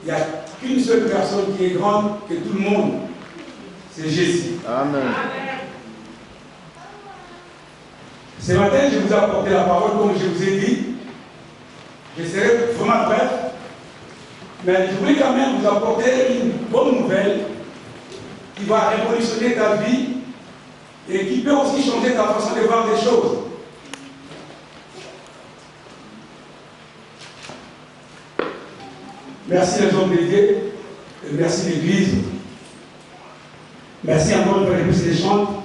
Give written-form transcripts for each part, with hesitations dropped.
il n'y a qu'une seule personne qui est grande que tout le monde. C'est Jésus. Amen. Ce matin, je vous ai apporté la parole comme je vous ai dit. Je serai vraiment bref. Mais je voulais quand même vous apporter une bonne nouvelle qui va révolutionner ta vie et qui peut aussi changer ta façon de voir les choses. Merci les hommes de Dieu, et merci l'Église. Merci encore une fois les plus des chants,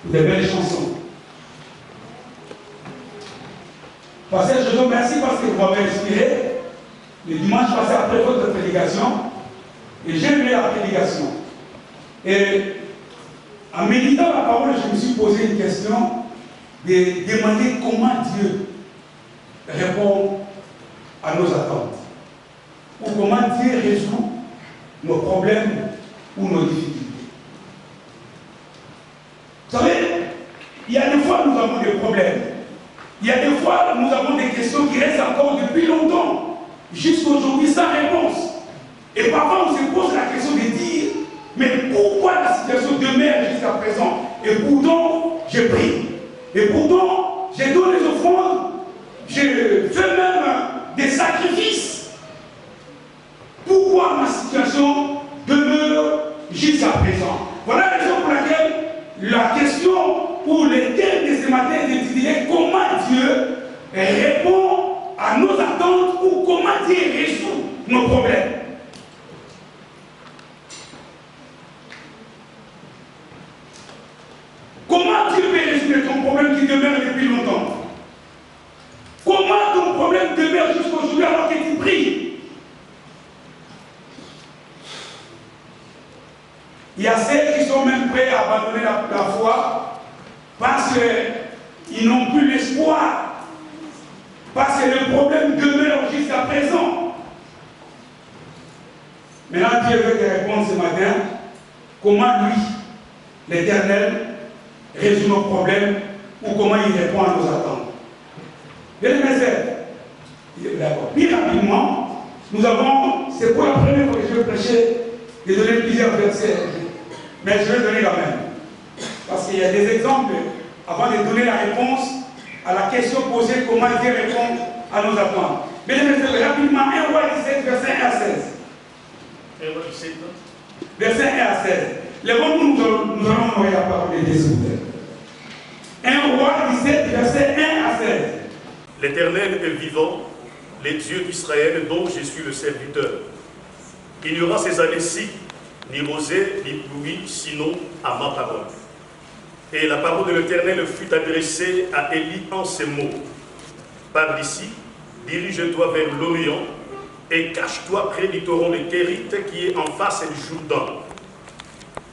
pour des belles chansons. Pasteur Jodo, merci parce que vous m'avez inspiré. Le dimanche passé après votre prédication, et j'ai lu la prédication. Et en méditant la parole, je me suis posé une question de demander comment Dieu répond à nos attentes. Ou comment Dieu résout nos problèmes ou nos difficultés. Vous savez, il y a des fois nous avons des problèmes. Il y a des fois nous avons des questions qui restent encore depuis longtemps, jusqu'à aujourd'hui sans réponse. Et parfois on se pose la question de dire, mais pourquoi la situation demeure jusqu'à présent? Et pourtant, je prie. Et pourtant, je donne des offrandes, je fais même des sacrifices. Pourquoi ma situation demeure jusqu'à présent? Voilà la raison pour laquelle la question ou le thème de ce matin est d'étudier comment Dieu répond à nos attentes ou comment Dieu résout nos problèmes. Comment Dieu peut résoudre ton problème qui demeure depuis longtemps? Comment ton problème demeure jusqu'à aujourd'hui alors que tu pries? Il y a ceux qui sont même prêts à abandonner la foi parce qu'ils n'ont plus l'espoir, parce que le problème demeure jusqu'à présent. Maintenant, Dieu veut te répondre ce matin comment lui, l'Éternel, résout nos problèmes ou comment il répond à nos attentes. Bien mes frères, d'accord. Plus rapidement, nous avons, c'est pour la première fois que je vais prêcher, de donner plusieurs versets. Mais je vais donner quand même. Parce qu'il y a des exemples avant de donner la réponse à la question posée, comment Dieu répond à nos attentes. Mesdames et messieurs, rapidement, 1 Roi 17, verset 1 à 16. 1 Roi 17. Verset 1 à 16. Lèvons-nous, nous allons envoyer la parole de Dieu, s'il vous plaît. 1 Roi 17, verset 1 à 16. L'Éternel est vivant, les dieux d'Israël dont je suis le serviteur. Il n'y aura ces années-ci ni rosée, ni pluie, sinon à ma parole. Et la parole de l'Éternel fut adressée à Élie en ces mots. Pars d'ici, dirige-toi vers l'Orient, et cache-toi près du torrent de Kérit qui est en face du Jourdain.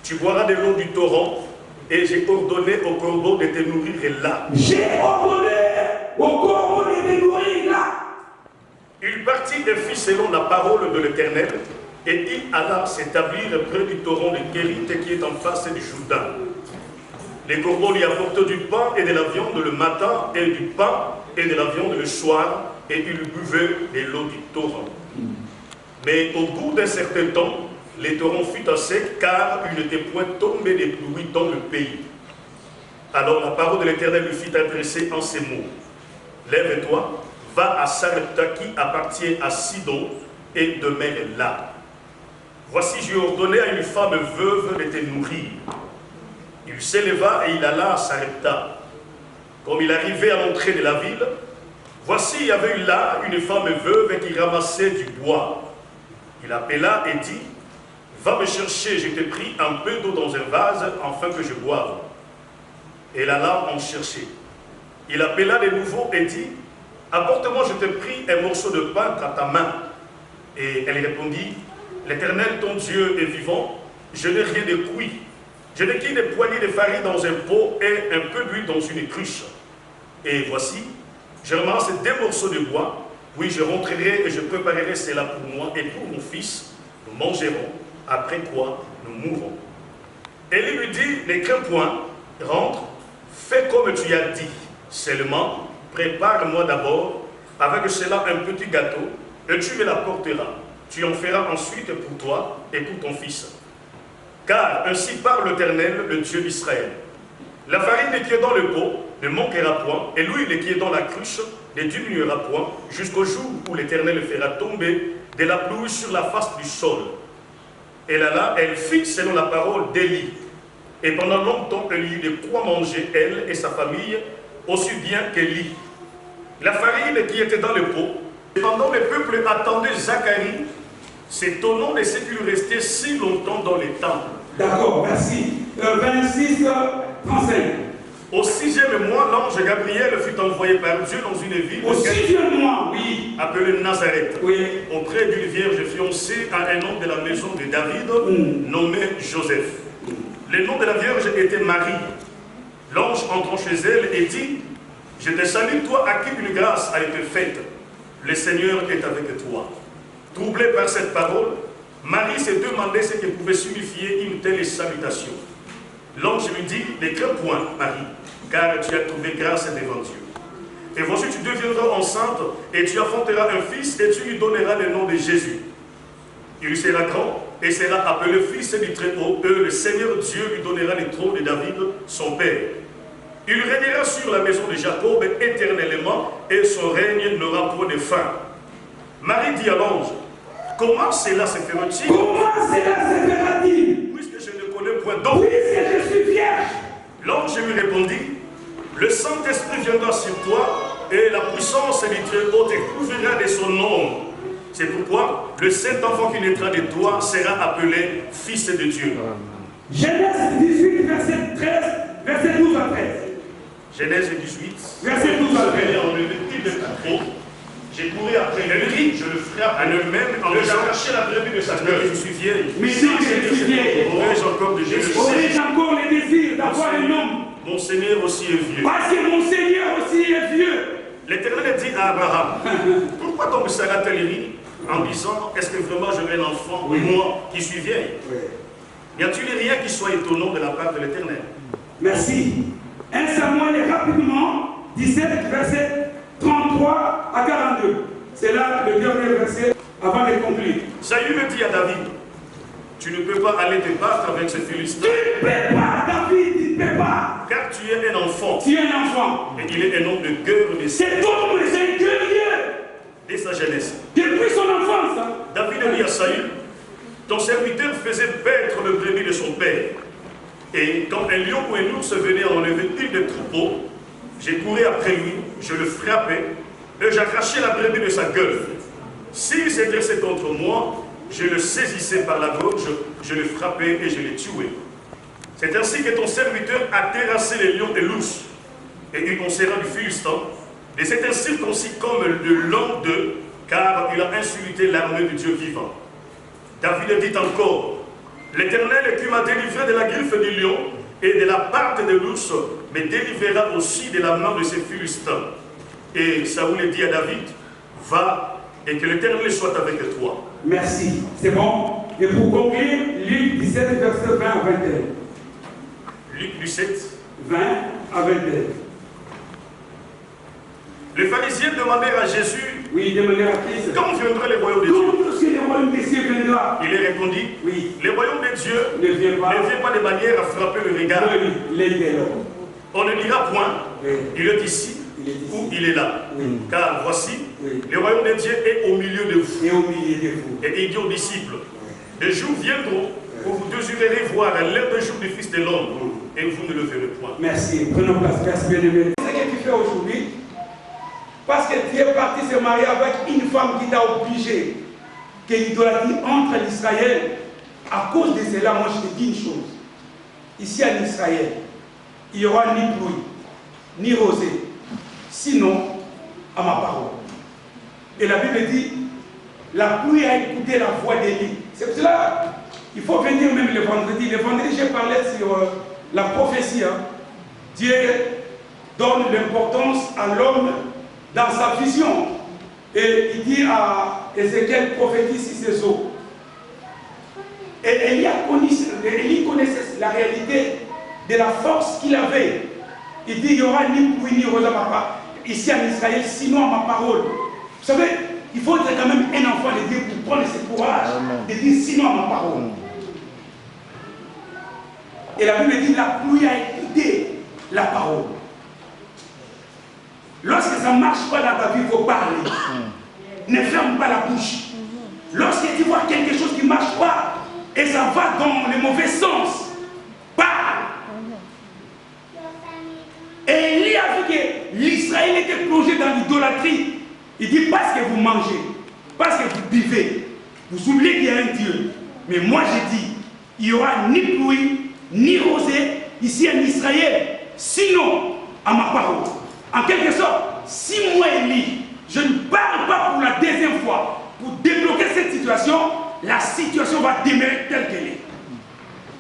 Tu boiras de l'eau du torrent, et j'ai ordonné au corbeau de te nourrir là. J'ai ordonné au corbeau de te nourrir là. Il partit et fit selon la parole de l'Éternel, et il alla s'établir près du torrent de Kérit qui est en face du Jourdain. Les corbeaux lui apportent du pain et de la viande le matin, et du pain et de la viande le soir, et il buvait de l'eau du torrent. Mais au bout d'un certain temps, le torrent fut à sec, car il n'était point tombé de pluie dans le pays. Alors la parole de l'Éternel lui fut adressée en ces mots. Lève-toi, va à Sarepta qui appartient à Sidon, et demeure là. Voici, j'ai ordonné à une femme veuve de te nourrir. Il s'éleva et il alla à Sarepta. Comme il arrivait à l'entrée de la ville, voici, il y avait là une femme veuve qui ramassait du bois. Il appela et dit, va me chercher, je t'ai pris un peu d'eau dans un vase, afin que je boive. Elle alla en chercher. Il appela de nouveau et dit, apporte-moi, je t'ai pris un morceau de pain à ta main. Et elle répondit, l'Éternel, ton Dieu, est vivant, je n'ai rien de cuit. Je n'ai qu'une poignée de farine dans un pot et un peu d'huile dans une cruche. Et voici, je ramasse 2 morceaux de bois. Oui, je rentrerai et je préparerai cela pour moi et pour mon fils. Nous mangerons, après quoi nous mourrons. Elle lui dit, ne crains point, rentre, fais comme tu as dit. Seulement, prépare-moi d'abord avec cela un petit gâteau et tu me l'apporteras. tu en feras ensuite pour toi et pour ton fils. Car ainsi parle l'Éternel, le Dieu d'Israël. La farine qui est dans le pot ne manquera point, et l'huile qui est dans la cruche ne diminuera point, jusqu'au jour où l'Éternel fera tomber de la pluie sur la face du sol. Et là, elle fit selon la parole d'Élie. Et pendant longtemps, elle eut de quoi manger, elle et sa famille, aussi bien qu'Élie. La farine qui était dans le pot, pendant le peuple attendait Zacharie, s'étonnant de ce qu'il restait si longtemps dans les temples. D'accord, merci. 26, 35. Au 6e mois, l'ange Gabriel fut envoyé par Dieu dans une ville Au 6e mois, oui. appelée Nazareth, Oui. auprès d'une vierge fiancée à un homme de la maison de David, nommé Joseph. Le nom de la vierge était Marie. L'ange entrant chez elle et dit, « Je te salue, toi à qui une grâce a été faite. Le Seigneur est avec toi. » Troublée par cette parole, Marie se demandait ce que pouvait signifier une telle salutation. L'ange lui dit, « Ne crains point, Marie, car tu as trouvé grâce devant Dieu. Et voici, tu deviendras enceinte, et tu enfanteras un fils, et tu lui donneras le nom de Jésus. Il sera grand, et sera appelé fils du Très-Haut, et le Seigneur Dieu lui donnera le trône de David, son père. Il régnera sur la maison de Jacob éternellement, et son règne n'aura point de fin. » Marie dit à l'ange, « Comment cela se fera-t-il? Comment cela se fera-t-il? Puisque je ne connais point d'homme. Puisque je suis vierge. » L'ange lui répondit, « Le Saint-Esprit viendra sur toi, et la puissance du Très-Haut te couvrira de son nom. C'est pourquoi le Saint-Enfant qui naîtra de toi sera appelé Fils de Dieu. » Genèse 18, verset 13, verset 12 à 13. Genèse 18, Verset 12 à 13. en le de troupeau, j'ai couru après lui, je le frappe à lui-même en lui arraché la brebis de sa gueule. Je suis vieille. Mais si je suis vieille, Aurais-je encore de Jésus? aurais-je encore le désir d'avoir un homme? Mon Seigneur aussi est vieux. Parce que mon Seigneur aussi est vieux. L'Éternel dit à Abraham, pourquoi donc Sarah-t-elle rit en disant, est-ce que vraiment j'aurai un enfant, moi qui suis vieille? N'y a-t-il rien qui soit étonnant de la part de l'Éternel? Merci. 1 Samuel rapidement, 17, verset 33 à 42. C'est là le dernier verset avant de conclure. Saül dit à David, tu ne peux pas aller te battre avec ce Philistin. Tu ne peux pas, David, tu ne peux pas. Car tu es un enfant. Tu es un enfant. Et il est un homme de guerre de Cet homme est un guerrier. dès sa jeunesse. Depuis son enfance. David dit à Saül, ton serviteur faisait paître le brebis de son père. Et quand un lion ou un ours venait enlever une des troupeaux, j'ai couru après lui, je le frappais, et j'arrachais la brebis de sa gueule. S'il s'intéressait contre moi, je le saisissais par la gorge, je le frappais et je le tuais. C'est ainsi que ton serviteur a terrassé les lions et l'ours, et il concernant du Philistin, et c'est ainsi circoncis comme le l'an d'eux, car il a insulté l'armée du Dieu vivant. David dit encore, l'Éternel qui m'a délivré de la griffe du lion et de la patte de l'ours, me délivrera aussi de la main de ces Philistins. Et Saoul dit à David, va et que l'Éternel soit avec toi. Merci, c'est bon. Et pour conclure, Luc 17, verset 20 à 21. Luc 17, 20 à 21. Les pharisiens demandèrent à Jésus, Oui, de manière acquise. quand viendra le royaume de Dieu? Quand est-ce que le royaume des cieux viendra? Il leur répondit, Oui. le royaume de Dieu Ne vient pas. ne vient pas de manière à frapper le regard. On ne dira point, Oui. il est ici Il est ici. ou il est là. Oui. Car voici, Oui. le royaume de Dieu est au milieu de vous. Et au milieu de vous. Et il dit aux disciples, des jours viendront où vous désirerez voir l'heure de jour du Fils de l'homme, et vous ne le verrez point. Merci. Prenons place, Père bien-aimé. Ce que tu fais aujourd'hui, parce que tu es parti se marier avec une femme qui t'a obligé que l'idolâtrie entre en Israël. À cause de cela, moi je te dis une chose. Ici en Israël, il n'y aura ni pluie, ni rosée, sinon à ma parole. Et la Bible dit, la pluie a écouté la voix d'Élie. C'est pour cela il faut venir même le vendredi. Le vendredi, j'ai parlé sur la prophétie. Dieu donne l'importance à l'homme dans sa vision. Et il dit à Ézéchiel, prophétise sur ses eaux. Et Élie connaissait la réalité de la force qu'il avait. Il dit, il n'y aura ni pluie ni rose à ma part, ici en Israël, sinon à ma parole. Vous savez, Il faut être quand même un enfant de Dieu pour prendre ce courage de dire sinon à ma parole. Et la Bible dit la pluie a écouté la parole. Lorsque ça ne marche pas dans ta vie, il faut parler. Ne ferme pas la bouche. Lorsque tu vois quelque chose qui ne marche pas et ça va dans le mauvais sens, parle. Et il y a vu que l'Israël était plongé dans l'idolâtrie. Il dit parce que vous mangez, parce que vous buvez, vous oubliez qu'il y a un Dieu. Mais moi je dis, il n'y aura ni pluie, ni rosée ici en Israël, sinon à ma parole. En quelque sorte, si moi Élie, je ne parle pas pour la deuxième fois pour débloquer cette situation, la situation va demeurer telle qu'elle est.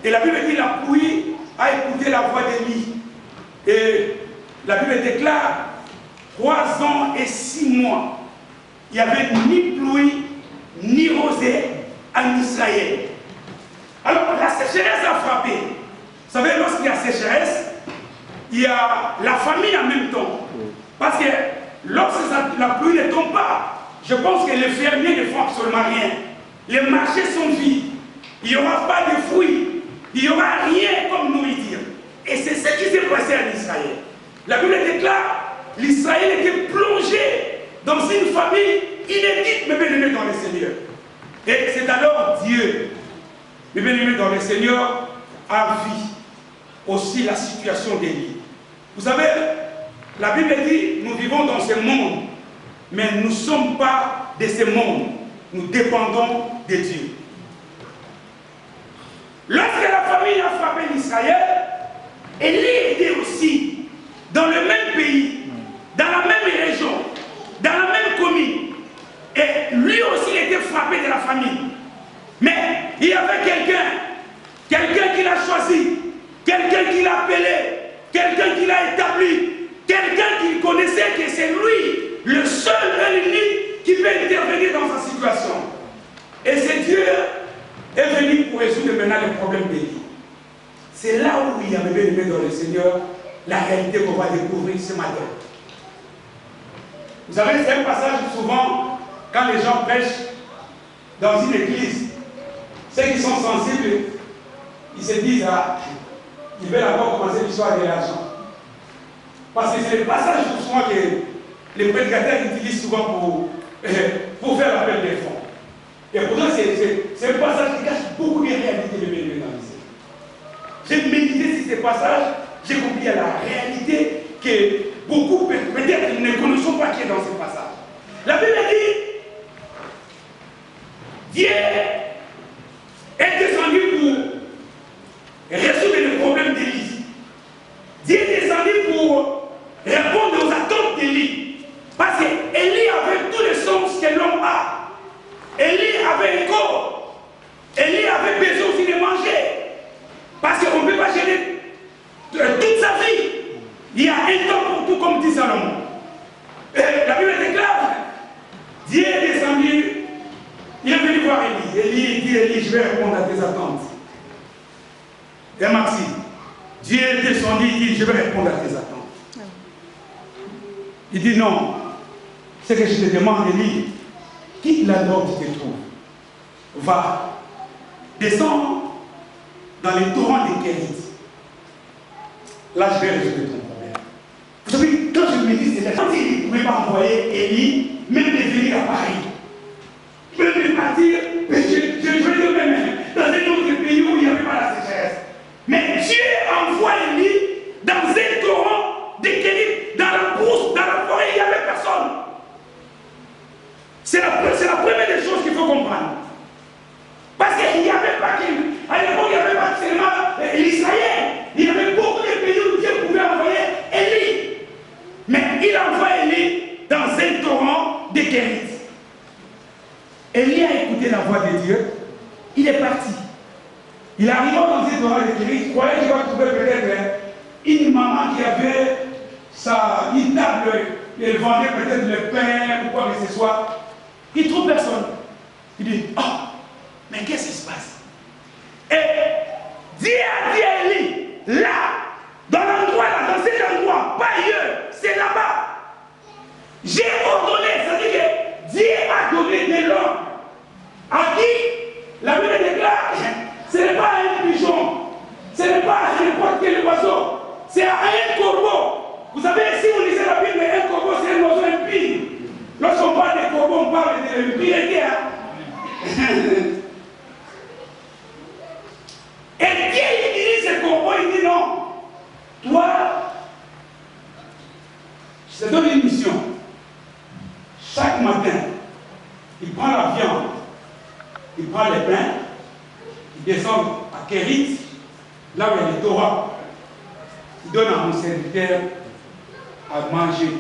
Et la Bible dit la pluie a écouté la voix d'Élie. Et la Bible déclare 3 ans et 6 mois. Il n'y avait ni pluie, ni rosée en Israël. Alors la sécheresse a frappé. Vous savez, lorsqu'il y a sécheresse, il y a la famine en même temps. Parce que lorsque la pluie ne tombe pas, je pense que les fermiers ne font absolument rien. Les marchés sont vides. Il n'y aura pas de fruits. Il n'y aura rien comme nourriture. Et c'est ce qui s'est passé en Israël. La Bible déclare, l'Israël était plongé dans une famille inédite, mes bien-aimés dans le Seigneur. Et c'est alors Dieu, mes bien-aimés dans le Seigneur, a vu aussi la situation d'Élie. Vous savez, la Bible dit, nous vivons dans ce monde, mais nous ne sommes pas de ce monde. Nous dépendons de Dieu. Lorsque la famille a frappé l'Israël, Élie était aussi dans le même pays, dans la même région, dans la même commune. Et lui aussi il était frappé de la famine. Mais il y avait quelqu'un qui l'a choisi, quelqu'un qui l'a appelé, quelqu'un qui l'a établi, quelqu'un qui connaissait que c'est lui, le seul et l'unique qui peut intervenir dans sa situation. Et c'est Dieu est venu pour résoudre maintenant le problème d'Élie. C'est là où il y avait bien aimé dans le Seigneur la réalité qu'on va découvrir ce matin. Vous savez, c'est un passage souvent, quand les gens prêchent dans une église, ceux qui sont sensibles, ils se disent, ah, ils veulent encore commencer l'histoire de l'argent. Parce que c'est le passage souvent que les prédicateurs utilisent souvent pour faire l'appel des fonds. Et pourtant, c'est un passage qui cache beaucoup de réalités de bénévoles dans le Seigneur. J'ai médité sur ces passages, j'ai compris à la réalité que beaucoup, peut-être, ne connaissons pas qui est dans ces passages. La Bible dit, Dieu est descendu pour résoudre le problème d'Élie. Dieu est descendu pour répondre aux attentes d'Élie. Parce qu'Élie avait tout le sens que l'homme a. Élie avait un corps. Élie avait besoin aussi de manger. Parce qu'on ne peut pas gérer toute sa vie. Il y a un temps pour tout, comme dit Salomon. Et la Bible déclare, Dieu est descendu, il est venu voir Élie. Élie dit, Élie, je vais répondre à tes attentes. Et Maxime, Dieu est descendu, il dit, je vais répondre à tes attentes. Il dit, non, ce que je te demande, Élie, quitte l'endroit où tu te trouves. Va, descends dans les torrents des Kérites. Là, je vais résoudre ton problème. Vous savez, quand je me dis, c'est quand il ne pouvait pas envoyer Élie, même de venir à Paris, même de partir, je vais dire même dans un autre pays où il n'y avait pas la sécheresse. Mais Dieu envoie Élie dans un torrent des Kérites, dans la brousse, dans la forêt, il n'y avait personne. C'est la première des choses qu'il faut comprendre. Parce qu'il n'y avait pas, à l'époque, il n'y avait pas seulement l'Israël. Il y avait beaucoup de pays où Dieu pouvait envoyer Élie. Mais il envoie Élie dans un torrent de Kérites. Élie a écouté la voix de Dieu. Il est parti. Il arrive dans un torrent de Kérites. Il croyait qu'il va trouver peut-être une maman qui avait une table. Elle vendait peut-être le pain ou quoi que ce soit. Il ne trouve personne. Il dit, oh, mais qu'est-ce qui se passe? Et Dieu a dit à Élie, là, dans l'endroit là, dans cet endroit, pas ailleurs, c'est là-bas. J'ai ordonné, c'est-à-dire que Dieu a une priorité. Hein? Et Dieu il dirige ce corbeau, il dit non. Toi, je te donne une mission. Chaque matin, il prend la viande, il prend les pains, il descend à Kérit, là où il y a les Torah. Il donne à mon serviteur à manger.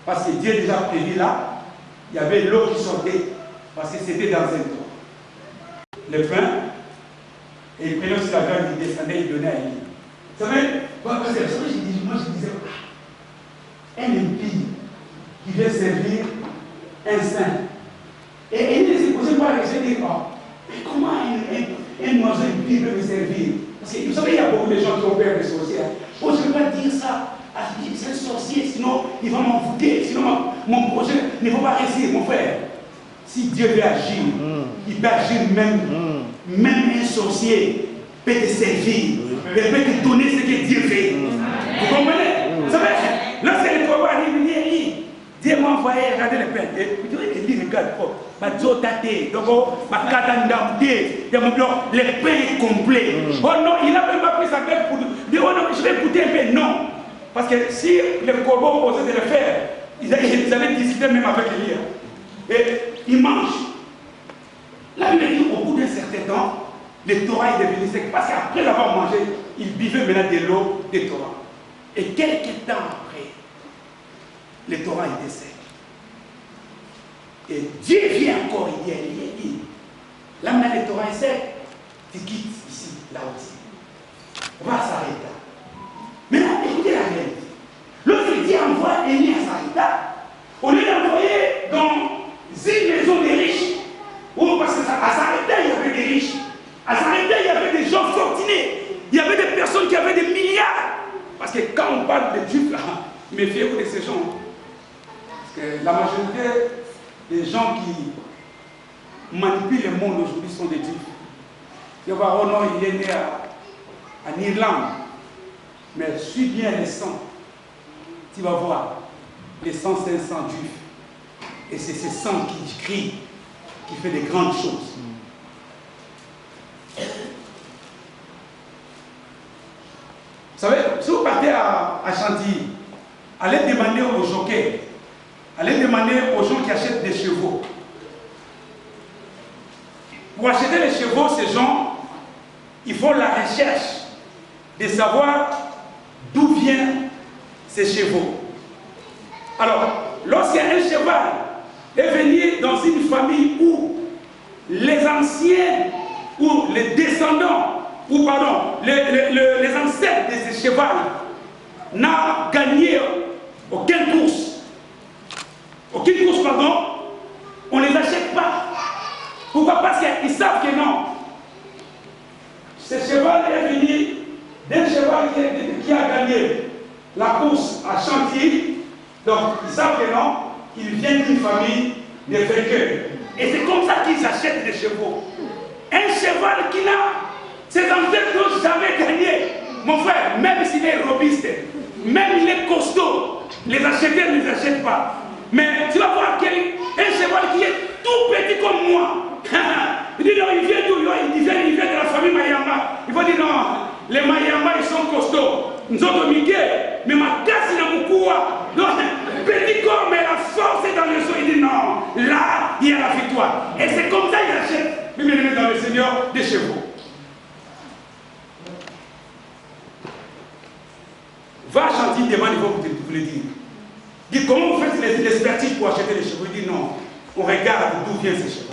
Parce que Dieu a déjà prévu là, il y avait l'eau qui sortait, parce que c'était dans un tour. Le pain, et il prenait aussi la viande, il descendait, il donnait à lui. Vous savez, moi je disais, un impie qui vient servir un saint. Et il s'est posé par la question, il dit, mais comment un oiseau impie peut me servir? Parce que vous savez, il y a beaucoup de gens qui ont peur des sorcières. Oh, je ne peux pas dire ça. C'est un sorcier, sinon il va m'en foutre, sinon mon projet ne va pas réussir, mon frère. Si Dieu veut agir, il peut agir même un sorcier peut te servir, il peut te donner ce que Dieu fait. Vous comprenez? Vous savez, lorsque le corbeau arrive, il dit, Dieu m'a envoyé, regardez le pain. Et vous devez dire, regarde, le pain est complet. Oh non, il n'a même pas pris sa tête pour dire, oh non, je vais goûter un peu. Non. Parce que si le corbeau osait de le faire, ils allaient discuter même avec lui. Et ils mangent. Là, il dit, au bout d'un certain temps, le Torah est devenu sec. Parce qu'après l'avoir mangé, il buvait maintenant de l'eau de Torah. Et quelques temps après, le Torah était sec. Et Dieu vient encore, il dit, là maintenant le Torah est sec, tu quittes ici, là aussi. On va à Sarepta. Maintenant, écoutez la réalité. Lorsque Dieu envoie Élie à Sarepta, on lieu d'envoyer dans une maison des riches. Oh, parce qu'à Sarepta, il y avait des riches. À Sarepta, il y avait des gens fortunés. Il y avait des personnes qui avaient des milliards. Parce que quand on parle de Dieu, méfiez-vous de ces gens. Parce que la majorité des gens qui manipulent le monde aujourd'hui sont des Juifs. Tu vas oh non, il est né en Irlande. Mais suis bien les sangs. Tu vas voir, les sangs, c'est un sang juif. Et c'est ce sang qui crie, qui fait des grandes choses. Vous savez, si vous partez à Chantilly, allez demander aux jockeys, allez demander aux gens qui achètent des chevaux. Pour acheter les chevaux, ces gens, ils font la recherche de savoir d'où viennent ces chevaux. Alors, lorsqu'un cheval est venu dans une famille où les anciens, ou les descendants, ou pardon, les ancêtres de ce cheval n'ont gagné aucune course, pardon, on ne les achète pas. Pourquoi? Parce qu'ils savent que non. Ce cheval est venu d'un cheval qui a gagné la course à Chantilly. Donc, ils savent que non, il vient d'une famille de vainqueurs. Et c'est comme ça qu'ils achètent des chevaux. Un cheval qui n'a, ses ancêtres n'ont jamais gagné. Mon frère, même s'il est robuste, même il est costaud, les acheteurs ne les achètent pas. Mais tu vas voir un cheval qui est tout petit comme moi. Il dit non, il vient d'où? Il vient de la famille Mayamba. Il va dire non, les Mayamba ils sont costauds. Nous autres Mickey, mais ma casse n'a beaucoup. Petit corps, mais la force est dans le sol. Il dit non, là il y a la victoire. Et c'est comme ça qu'il achète, même dans le Seigneur, des chevaux. Va à Chantilly, demande, il va vous le dire. Dit comment vous faites l'expertise pour acheter les chevaux? Il dit non, on regarde d'où vient ces chevaux.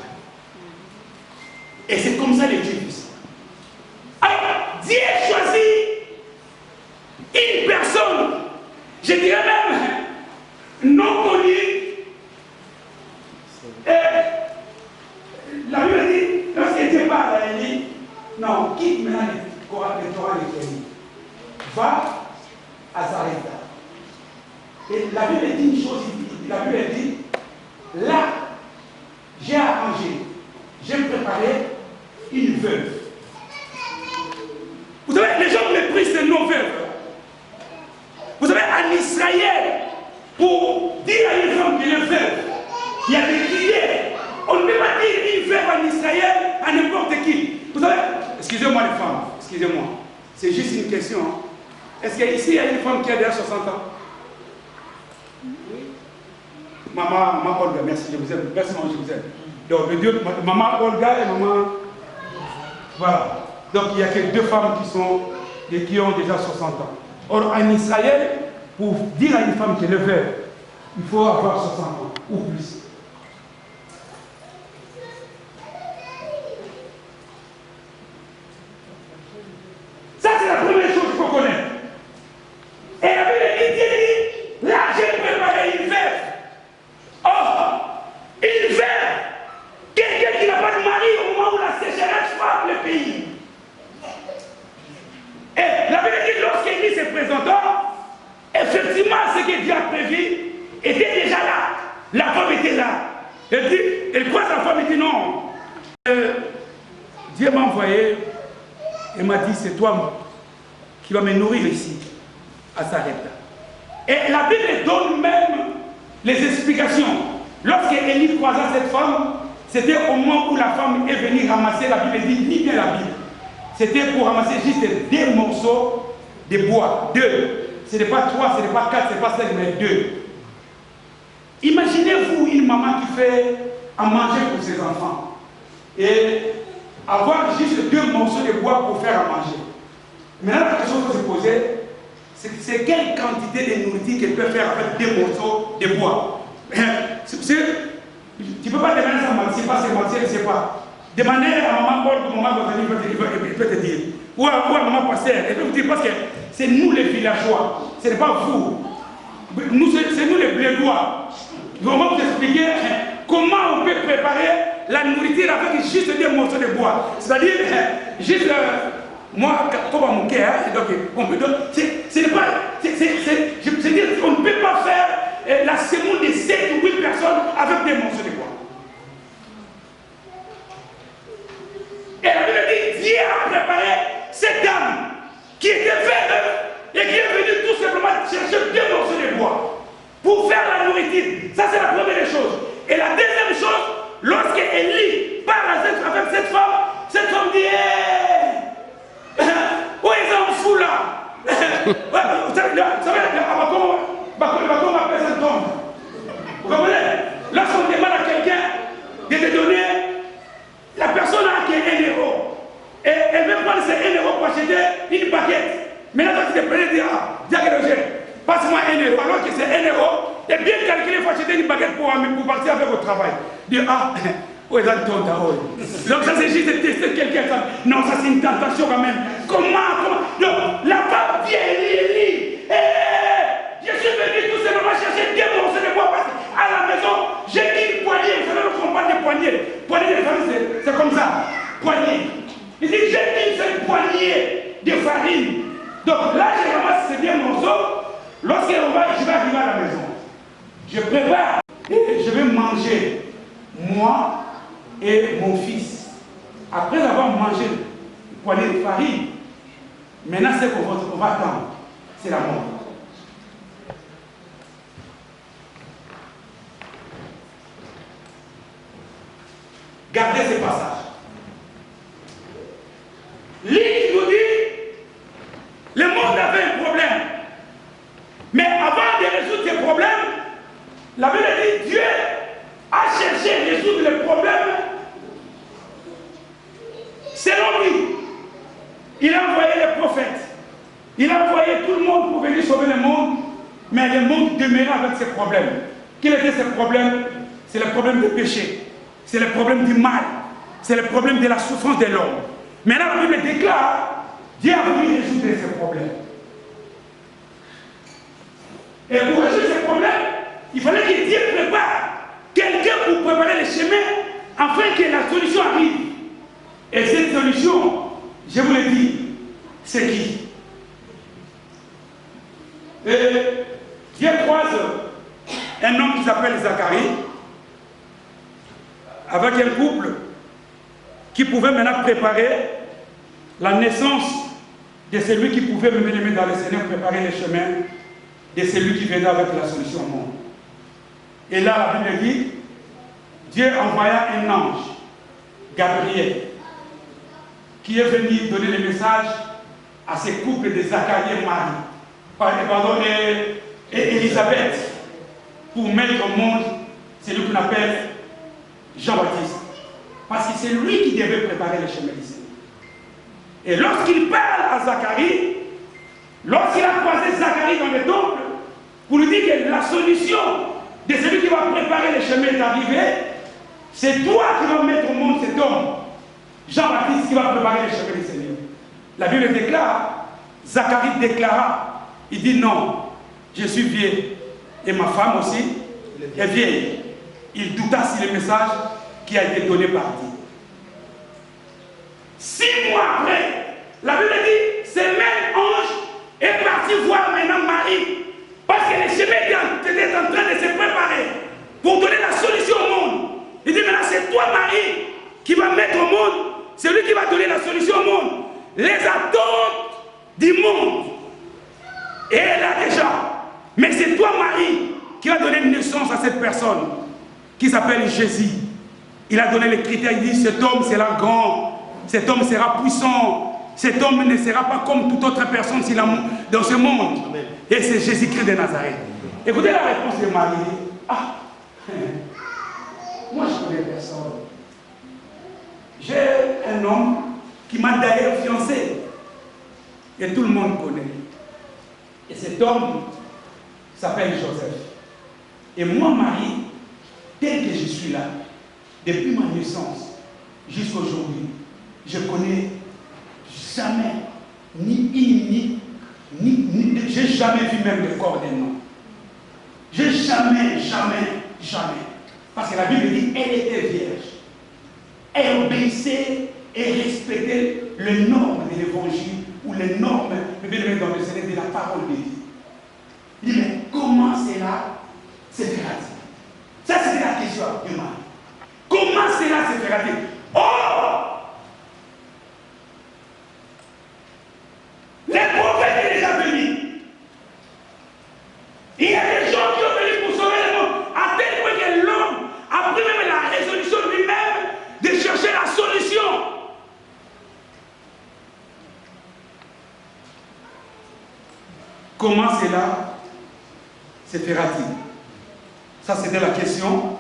Et c'est comme ça les Dieu puissants. Alors, Dieu choisit une personne, je dirais même non connue. Et la Bible dit, lorsque Dieu parle à Élie, non, quitte maintenant le Torah de Élie. Va à Sarepta. Et la Bible dit une chose, la Bible dit, là, j'ai arrangé, j'ai préparé une veuve. Vous savez, les gens méprisent ces non-veuves. Vous savez, en Israël, pour dire à une femme qu'elle est veuve, il y a des milliers C'est juste une question. Hein. Est-ce qu'ici, il y a une femme qui a déjà 60 ans? Maman Olga, merci, je vous aime. Merci, maman, je vous aime. Donc, le Dieu, maman Olga et maman... Voilà. Donc, il n'y a que 2 femmes qui ont déjà 60 ans. Or, en Israël, pour dire à une femme qu'elle est veuve, il faut avoir 60 ans ou plus. Ça, c'est la première chose qu'il faut connaître. Et la Bible dit, là, j'ai préparé une veuve. Or, une veuve, quelqu'un qui n'a pas de mari au moment où la sécheresse frappe le pays. Et la Bible dit, lorsqu'Élie se présentant, effectivement, ce que Dieu a prévu était déjà là. La femme était là. Elle croise la femme et dit non. Dieu m'a envoyé et m'a dit, c'est toi qui vas me nourrir ici, à Sarepta. Et la Bible donne même les explications. Lorsque Élie croisa cette femme, c'était au moment où la femme est venue ramasser, la Bible dit, lis bien la Bible. C'était pour ramasser juste 2 morceaux de bois. 2. Ce n'est pas 3, ce n'est pas 4, ce n'est pas 5, mais 2. Imaginez-vous une maman qui fait à manger pour ses enfants. Et avoir juste 2 morceaux de bois pour faire à manger. Maintenant, la question qu'il faut se poser, c'est quelle quantité de nourriture qu'elle peut faire avec 2 morceaux de bois. Tu ne peux pas demander ça, c'est pas, je ne sais pas. Demandez à maman Paul, maman il peut te dire. Ou à maman pasteur, elle peut vous dire parce que c'est nous les villageois, ce n'est pas vous. C'est nous les blédois. On va vous expliquer comment on peut préparer la nourriture avec juste 2 morceaux de bois. C'est-à-dire, juste, moi, comme mon cœur, donc on peut donner. Ce n'est pas. Je veux dire, on ne peut pas faire la semoule de 7 ou 8 personnes avec 2 morceaux de bois. Et la Bible dit, Dieu a préparé cette dame qui était veuve et qui est venue tout simplement chercher 2 morceaux de bois pour faire la nourriture. Ça, c'est la première chose. Et la deuxième chose, lorsque Élie parle avec cette femme dit, où ils en fous là? Vous savez, comment on appelle cette tombe? Vous comprenez? Lorsqu'on demande à quelqu'un de te donner, la personne a acquis 1 euro. Et elle veut prendre ces 1 euro pour acheter une baguette. Maintenant, toi, tu te prenais et dis, Dieu Roger, passe-moi 1 euro. Alors que c'est 1 euro, et bien calculé, il faut acheter une baguette pour partir avec au travail. Dis, où est la tonte? Donc, ça, c'est juste de tester quelqu'un. Non, ça, c'est une tentation quand même. Comment? Donc, la femme dit, Élie, je suis venu tout simplement chercher 2 morceaux de bois parce qu'à la maison, j'ai une poignée. Vous savez, on parle de poignée. Poignée de farine, c'est comme ça. Poignée. Il dit, j'ai une seule poignée de farine. Donc là, je ramasse ces 2 morceaux. Lorsque je vais arriver à la maison, je prépare et je vais manger, moi et mon fils. Après avoir mangé une poignée de farine, maintenant, c'est qu'on va attendre. C'est la mort. Gardez ces passages. L'île nous dit, le monde avait un problème. Mais avant de résoudre ces problèmes, la Bible dit, Dieu a cherché à résoudre les problèmes selon lui. Il a envoyé les prophètes. Il a envoyé tout le monde pour venir sauver le monde. Mais le monde demeurait avec ses problèmes. Quels étaient ces problèmes? C'est le problème du péché. C'est le problème du mal. C'est le problème de la souffrance de l'homme. Maintenant, la Bible déclare, Dieu a voulu résoudre ces problèmes. Et pour résoudre ces problèmes, il fallait que Dieu prépare quelqu'un pour préparer le chemin afin que la solution arrive. Et cette solution, je vous le dis, c'est qui? Et Dieu croise un homme qui s'appelle Zacharie avec un couple qui pouvait maintenant préparer la naissance de celui qui pouvait me mener dans le Seigneur, préparer le chemin de celui qui venait avec la solution au monde. Et là, la Bible dit, Dieu envoya un ange, Gabriel, qui est venu donner le message à ces couples de Zacharie et Marie, et Élisabeth, pour mettre au monde celui qu'on appelle Jean-Baptiste. Parce que c'est lui qui devait préparer le chemin du Seigneur. Et lorsqu'il parle à Zacharie, lorsqu'il a croisé Zacharie dans le temple, pour lui dire que la solution de celui qui va préparer le chemin est arrivée, c'est toi qui vas mettre au monde cet homme, Jean-Baptiste, qui va préparer le chemin du Seigneur. La Bible déclare, Zacharie déclara, il dit non, je suis vieux, et ma femme aussi est vieille. Il douta sur le message qui a été donné par Dieu. 6 mois après, la Bible dit, ce même ange est parti voir maintenant Marie, parce que le chemin était en train de se préparer pour donner la solution au monde. Il dit maintenant c'est toi Marie qui va mettre au monde, c'est lui qui va donner la solution au monde. Les attentes du monde, et elle a déjà. Mais c'est toi Marie qui va donner naissance à cette personne qui s'appelle Jésus. Il a donné les critères, il dit cet homme sera grand, cet homme sera puissant, cet homme ne sera pas comme toute autre personne dans ce monde. Amen. Et c'est Jésus-Christ de Nazareth. Écoutez la réponse de Marie. Ah, moi je connais personne. J'ai un homme qui m'a d'ailleurs fiancé. Et tout le monde connaît. Et cet homme s'appelle Joseph. Et moi, Marie, tel que je suis là, depuis ma naissance jusqu'à aujourd'hui, je connais jamais ni j'ai jamais vu même le corps d'un homme. J'ai jamais. Parce que la Bible dit, elle était vierge. Elle obéissait et respectait les normes de l'évangile ou les normes, dans le Seigneur, de la parole de Dieu. Il dit, mais comment cela se fera-t-il? Ça, c'était la question de Marie. Comment cela se fera-t-il? Oh! Les prophètes sont déjà venus. Il y a des gens qui ont venu pour sauver le monde. À tel point que l'homme a pris même la résolution lui-même de chercher la solution. Comment cela se fera-t-il? Ça, c'était la question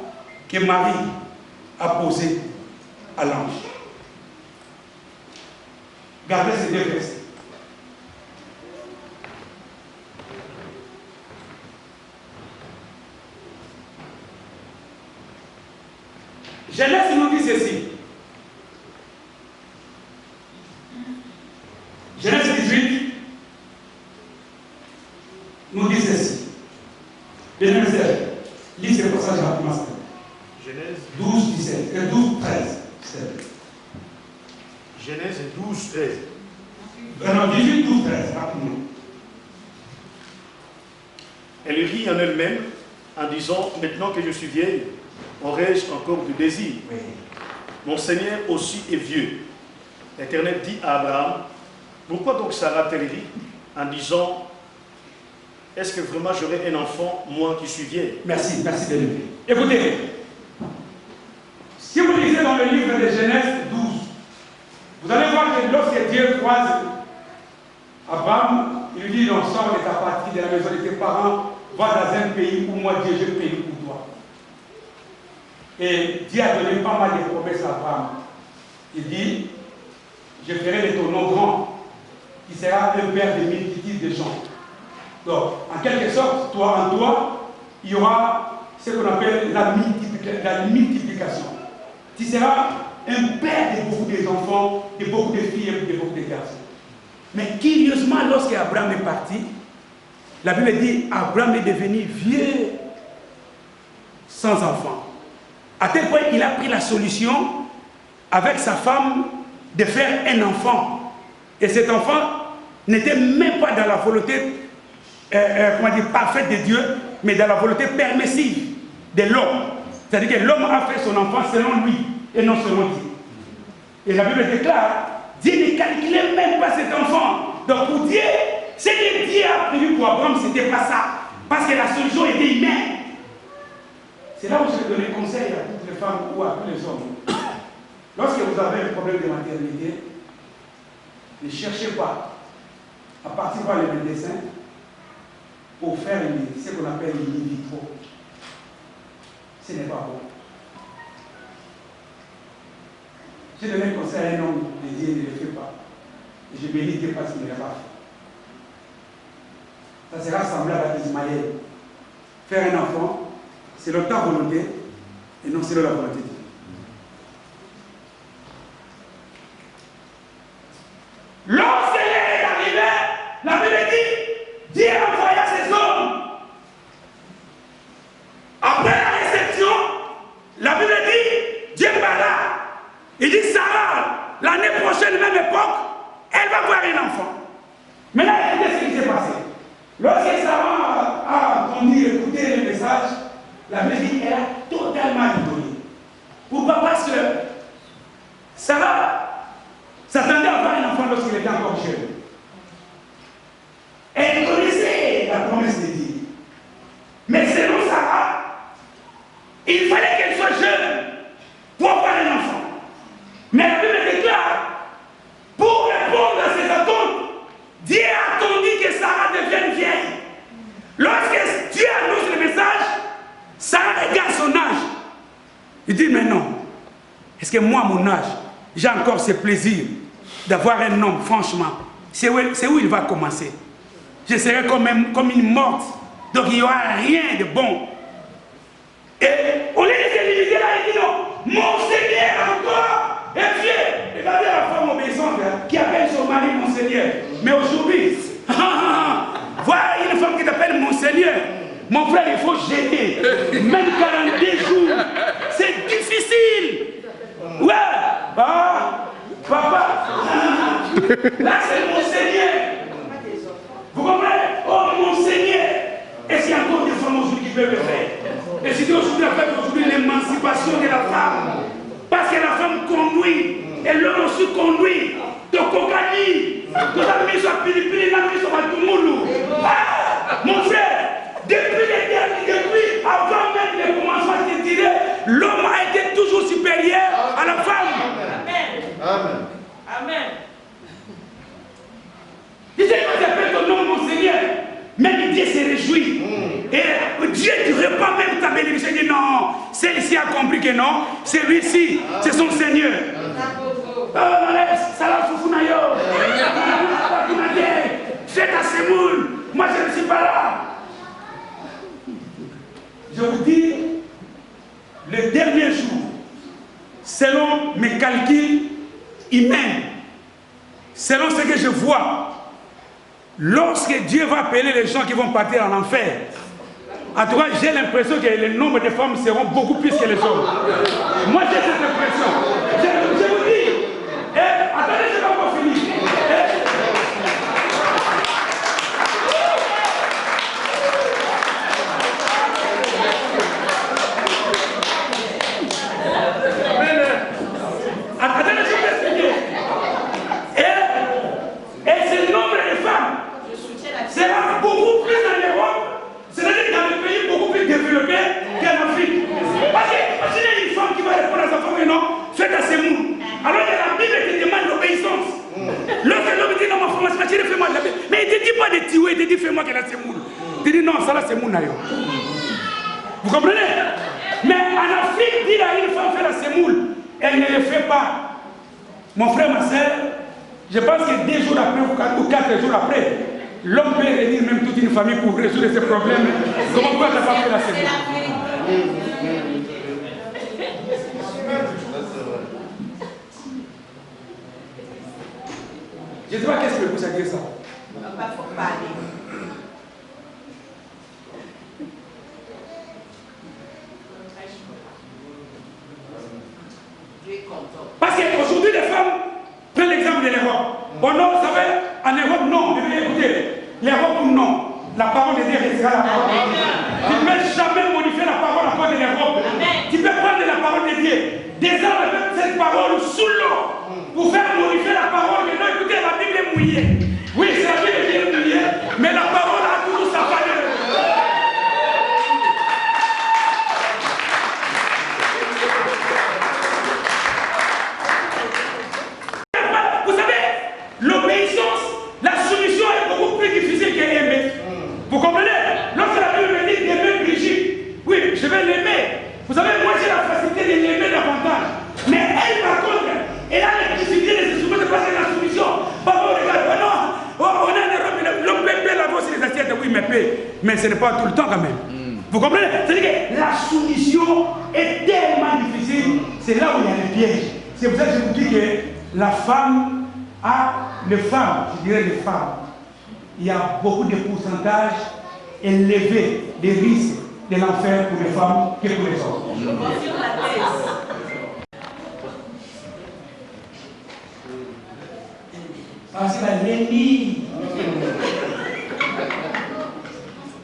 que Marie a posée à l'ange. Gardez ces deux versets. Genèse nous dit ceci. Genèse 18 nous dit ceci. Genèse, lis ce passage rapidement. Genèse 12, 17, 12, 13. Genèse 12, 13. Non, 18, 12, 13, rapidement. Elle rit en elle-même en disant, maintenant que je suis vieille, aurais-je encore du désir? Oui. Mon Seigneur aussi est vieux. L'Éternel dit à Abraham, pourquoi donc Sarah-t-elle rit en disant, est-ce que vraiment j'aurai un enfant, moi qui suis vieille? Merci de lever. Écoutez, si vous lisez dans le livre de Genèse 12, vous allez voir que lorsque Dieu croise Abraham, il lui dit, non, sors de ta patrie, de la maison de tes parents, va dans un pays où moi, Dieu, je paye pour toi. Et Dieu a donné pas mal de promesses à Abraham. Il dit, je ferai de ton nom grand, qui sera un père de multitudes de gens. Donc, en quelque sorte, en toi, il y aura ce qu'on appelle la multiplication. Tu seras un père de beaucoup d'enfants, de beaucoup de filles et de beaucoup de garçons. Mais curieusement, lorsque Abraham est parti, la Bible dit Abraham est devenu vieux sans enfant. À tel point qu'il a pris la solution avec sa femme de faire un enfant. Et cet enfant n'était même pas dans la volonté parfaite de Dieu, mais dans la volonté permissive de l'homme. C'est-à-dire que l'homme a fait son enfant selon lui et non selon Dieu. Et la Bible déclare, Dieu ne calculait même pas cet enfant. Donc pour Dieu, ce que Dieu a prévu pour Abraham, ce n'était pas ça. Parce que la solution était humaine. C'est là où je vais donner conseil à toutes les femmes ou à tous les hommes. Lorsque vous avez un problème de maternité, ne cherchez pas à partir par le médecin pour faire ce qu'on appelle l'in vitro. Ce n'est pas bon. Je donne un conseil à un homme de dire ne le fais pas. Et je bénis Dieu parce qu'il ne l'a pas fait. Ça sera semblable à Ismaël. Faire un enfant, c'est ta volonté et non selon la volonté de Dieu. Lorsque est arrivé, la Bible dit, Dieu envoya ses hommes. Après la réception, la Bible dit, Dieu parla. Il dit, Sarah, l'année prochaine, même époque, elle va voir un enfant. Maintenant, écoutez ce qui s'est passé. Lorsque Sarah a entendu écouter le message, la Bible dit, elle a totalement rigolé. Pourquoi? Parce que Sarah s'attendait à avoir un enfant lorsqu'il était encore jeune. Elle connaissait la promesse de Dieu. Mais selon Sarah, il fallait qu'elle soit jeune pour avoir un enfant. Mais la Bible déclare, pour répondre à ses attentes, Dieu a attendu que Sarah devienne vieille. Lorsque Dieu annonce le message, Sarah regarde son âge. Il dit, mais non, est-ce que moi, à mon âge, j'ai encore ce plaisir d'avoir un homme, franchement, c'est où il va commencer. Je serai comme une morte. Donc il n'y aura rien de bon. Et au lieu de se limiter là, il dit non, mon Seigneur encore est vieux. Regardez la femme obéissante qui appelle son mari mon Seigneur. Mais aujourd'hui, voilà une femme qui t'appelle mon Seigneur. Mon frère, il faut gêner. Même 42 jours, c'est difficile. Ouais, papa, là c'est mon Seigneur. Vous comprenez? Oh mon Seigneur. Est-ce qu'il y a encore des femmes aujourd'hui qui peuvent le faire? Et si aujourd'hui la fête aujourd'hui l'émancipation de la femme, parce que la femme conduit, et l'homme aussi conduit, de Kokani, de la mise à Pilipili, la mise à Tumulu. Mon frère, depuis avant même le commencement de tirer, l'homme a été toujours supérieur à la femme. Amen. Amen. Amen. Il dit que j'appelle ton nom mon Seigneur. Même Dieu se réjouit. Et Dieu ne reprend même ta bénédiction. Il dit non, celle-ci a compris que non, celui-ci, c'est son Seigneur. Faites à Semoul. Moi je ne suis pas là. Je vous dis, le dernier jour, selon mes calculs humains, selon ce que je vois, lorsque Dieu va appeler les gens qui vont partir en enfer, en tout cas, j'ai l'impression que le nombre de femmes seront beaucoup plus que les hommes. Moi, j'ai cette impression. Je vous dis, attendez, je ne vais pas finir. Attendez, je vais expliquer. Et ce nombre de femmes sera beaucoup plus en Europe, c'est-à-dire dans les pays beaucoup plus développés qu'en Afrique. Parce que imaginez une femme qui va répondre à sa femme, non, faites à ses mous. Alors que la Bible te demande l'obéissance. Lorsque l'homme dit non, ma femme, fais-moi de la paix. Mais il ne te dit pas de tuer, il te dit fais-moi que la semoule. Il te dit non, ça là c'est mon aïe. Vous comprenez? Mais en Afrique, dire à une femme faire la semoule, elle ne le fait pas. Mon frère, ma soeur, je pense que 2 jours après ou 4 jours après, l'homme peut réunir même toute une famille pour résoudre ces problèmes. Comment peut-elle pas faire la semoule? Je ne sais pas qu'est-ce que vous avez dit ça. Parce qu'aujourd'hui, les femmes prennent l'exemple de l'Europe. Bon, non, vous savez, en Europe, non. Écoutez, l'Europe, non. La parole de Dieu restera la parole de Dieu. Tu ne peux jamais modifier la parole de l'Europe. Tu peux prendre la parole de Dieu. Des gens mettent cette parole sous l'eau pour faire modifier la parole. Mais non, écoutez, la Bible est mouillée. Oui, c'est la Bible qui est mouillée, mais la parole a toujours sa valeur. Vous savez, l'obéissance, la soumission est vais l'aimer. Vous savez, moi j'ai la facilité de l'aimer davantage. Mais elle, par contre, elle a la difficulté de se soumettre parce qu'elle a la soumission. Papa, regarde, non, on a une Europe, l'homme peut laver aussi les assiettes, oui, mais ce n'est pas tout le temps quand même. Vous comprenez? C'est-à-dire que la soumission est tellement difficile, c'est là où il y a les pièges. C'est pour ça que je vous dis que la femme a, les femmes, je dirais les femmes, il y a beaucoup de pourcentages élevés des risques de l'enfer pour les femmes que pour les hommes. Je confirme la thèse. Parce que la l'ennemi.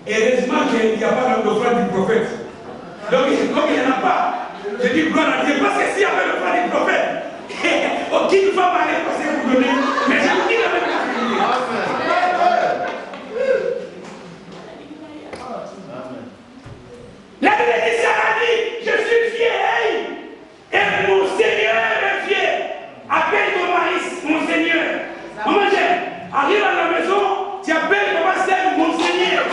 Heureusement qu'il n'y a pas l'offrande du prophète. Donc, comme il n'y en a pas, je dis gloire à Dieu. Parce que s'il y avait l'offrande du prophète, aucune femme allait passer pour donner. Mais je vous dis la même chose. La Bible dit, Sarah dit, je suis vieille et mon Seigneur est fier. Appelle ton mari, mon Seigneur. Maman, arrive à la maison, tu appelles Papa Seb, mon Seigneur.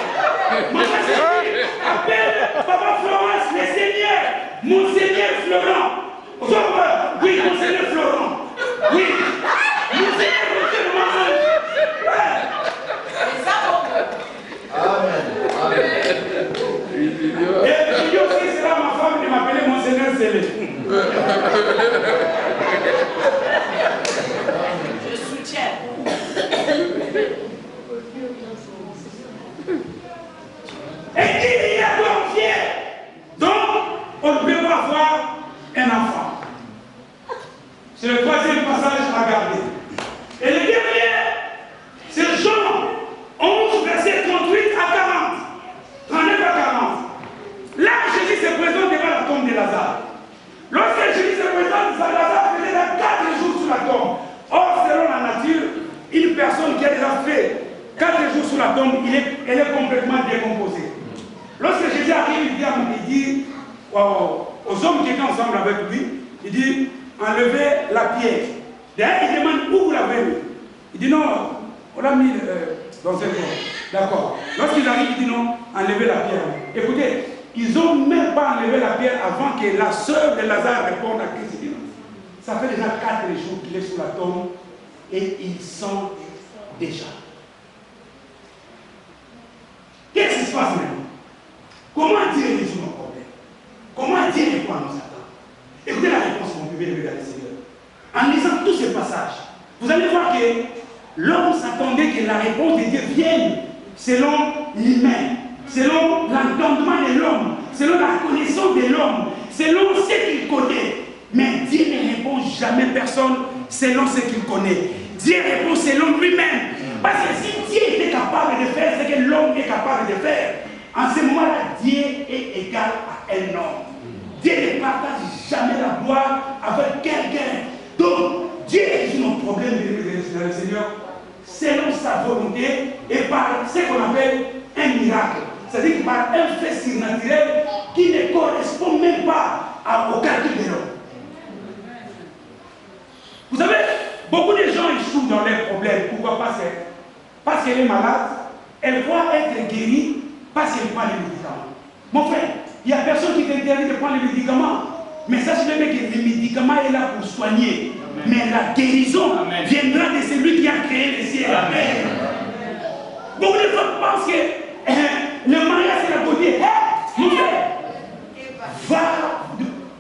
Maman, appelle Papa Florence, le Seigneur. Mon Seigneur Florent. Oui, mon Seigneur Florent. Oui. Mon Seigneur, mon Seigneur, maman. Amen. Amen. Et je dis aussi, c'est là ma femme qui m'appelait mon Seigneur Zélé. Je soutiens. Et il y a l'homme fier. Donc, on ne peut pas avoir un enfant. C'est le troisième passage à garder. Et le dernier, c'est Jean 11, verset 38 à 40. 39 à 40. Là, Jésus se présente devant la tombe de Lazare. Lorsque Jésus se présente, Lazare faisait 4 jours sous la tombe. Or, selon la nature, une personne qui a déjà fait 4 jours sous la tombe, elle est complètement décomposée. Lorsque Jésus arrive, il dit aux hommes qui étaient ensemble avec lui, il dit, enlevez la pierre. D'ailleurs, il demande où vous l'avez mis. Il dit non, on l'a mis dans un corps. D'accord. Lorsqu'ils arrivent, il dit non, enlevez la pierre. Écoutez, ils n'ont même pas enlevé la pierre avant que la sœur de Lazare réponde à Christ. Ça fait déjà 4 jours qu'il est sous la tombe et il sent déjà. Qu'est-ce qui se passe maintenant? Comment Dieu résout nos problèmes? Comment Dieu répond à nos attentes? Écoutez la réponse, mon bébé, regarde le Seigneur. En lisant tous ces passages, vous allez voir que l'homme s'attendait que la réponse de Dieu vienne selon l'humain, selon l'entendement de l'homme, selon la connaissance de l'homme, selon ce qu'il connaît. Mais Dieu ne répond jamais personne selon ce qu'il connaît. Dieu répond selon lui-même. Parce que si Dieu était capable de faire ce que l'homme est capable de faire, en ce moment-là, Dieu est égal à un homme. Dieu ne partage jamais la gloire avec quelqu'un. Donc, Dieu résout nos problèmes de le Seigneur selon sa volonté et par ce qu'on appelle un miracle. C'est-à-dire par un fait surnaturel qui ne correspond même pas au calcul de l'homme. Vous savez, beaucoup de gens échouent dans leurs problèmes. Pourquoi pas? Parce qu'elle est malade, elle doit être guérie parce qu'elle prend les médicaments. Mon frère, il n'y a personne qui t'interdit de prendre les médicaments. Mais sachez bien que le médicament est là pour soigner. Amen. Mais la guérison viendra de celui qui a créé les cieux et la terre. Beaucoup de gens pensent que le mariage c'est la beauté. Mon frère, va.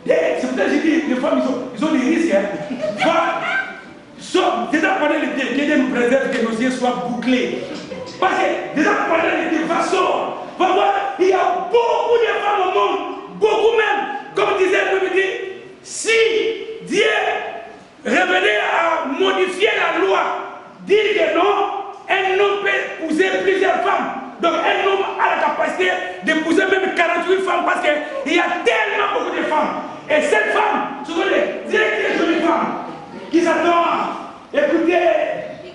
C'est pour ça que j'ai dit, les femmes ils ont des risques. Va. C'est déjà pendant l'été, que Dieu nous préserve que nos yeux soient bouclés. Parce que déjà pendant l'été, va sortir. Va voir, il y a beaucoup de femmes au monde, beaucoup même. Comme disait le dit, si Dieu revenait à modifier la loi, dire que non, un homme peut épouser plusieurs femmes. Donc un homme a la capacité d'épouser même 48 femmes parce qu'il y a tellement beaucoup de femmes. Et cette femme, ce sont des jolies femmes qui s'attendent. Écoutez,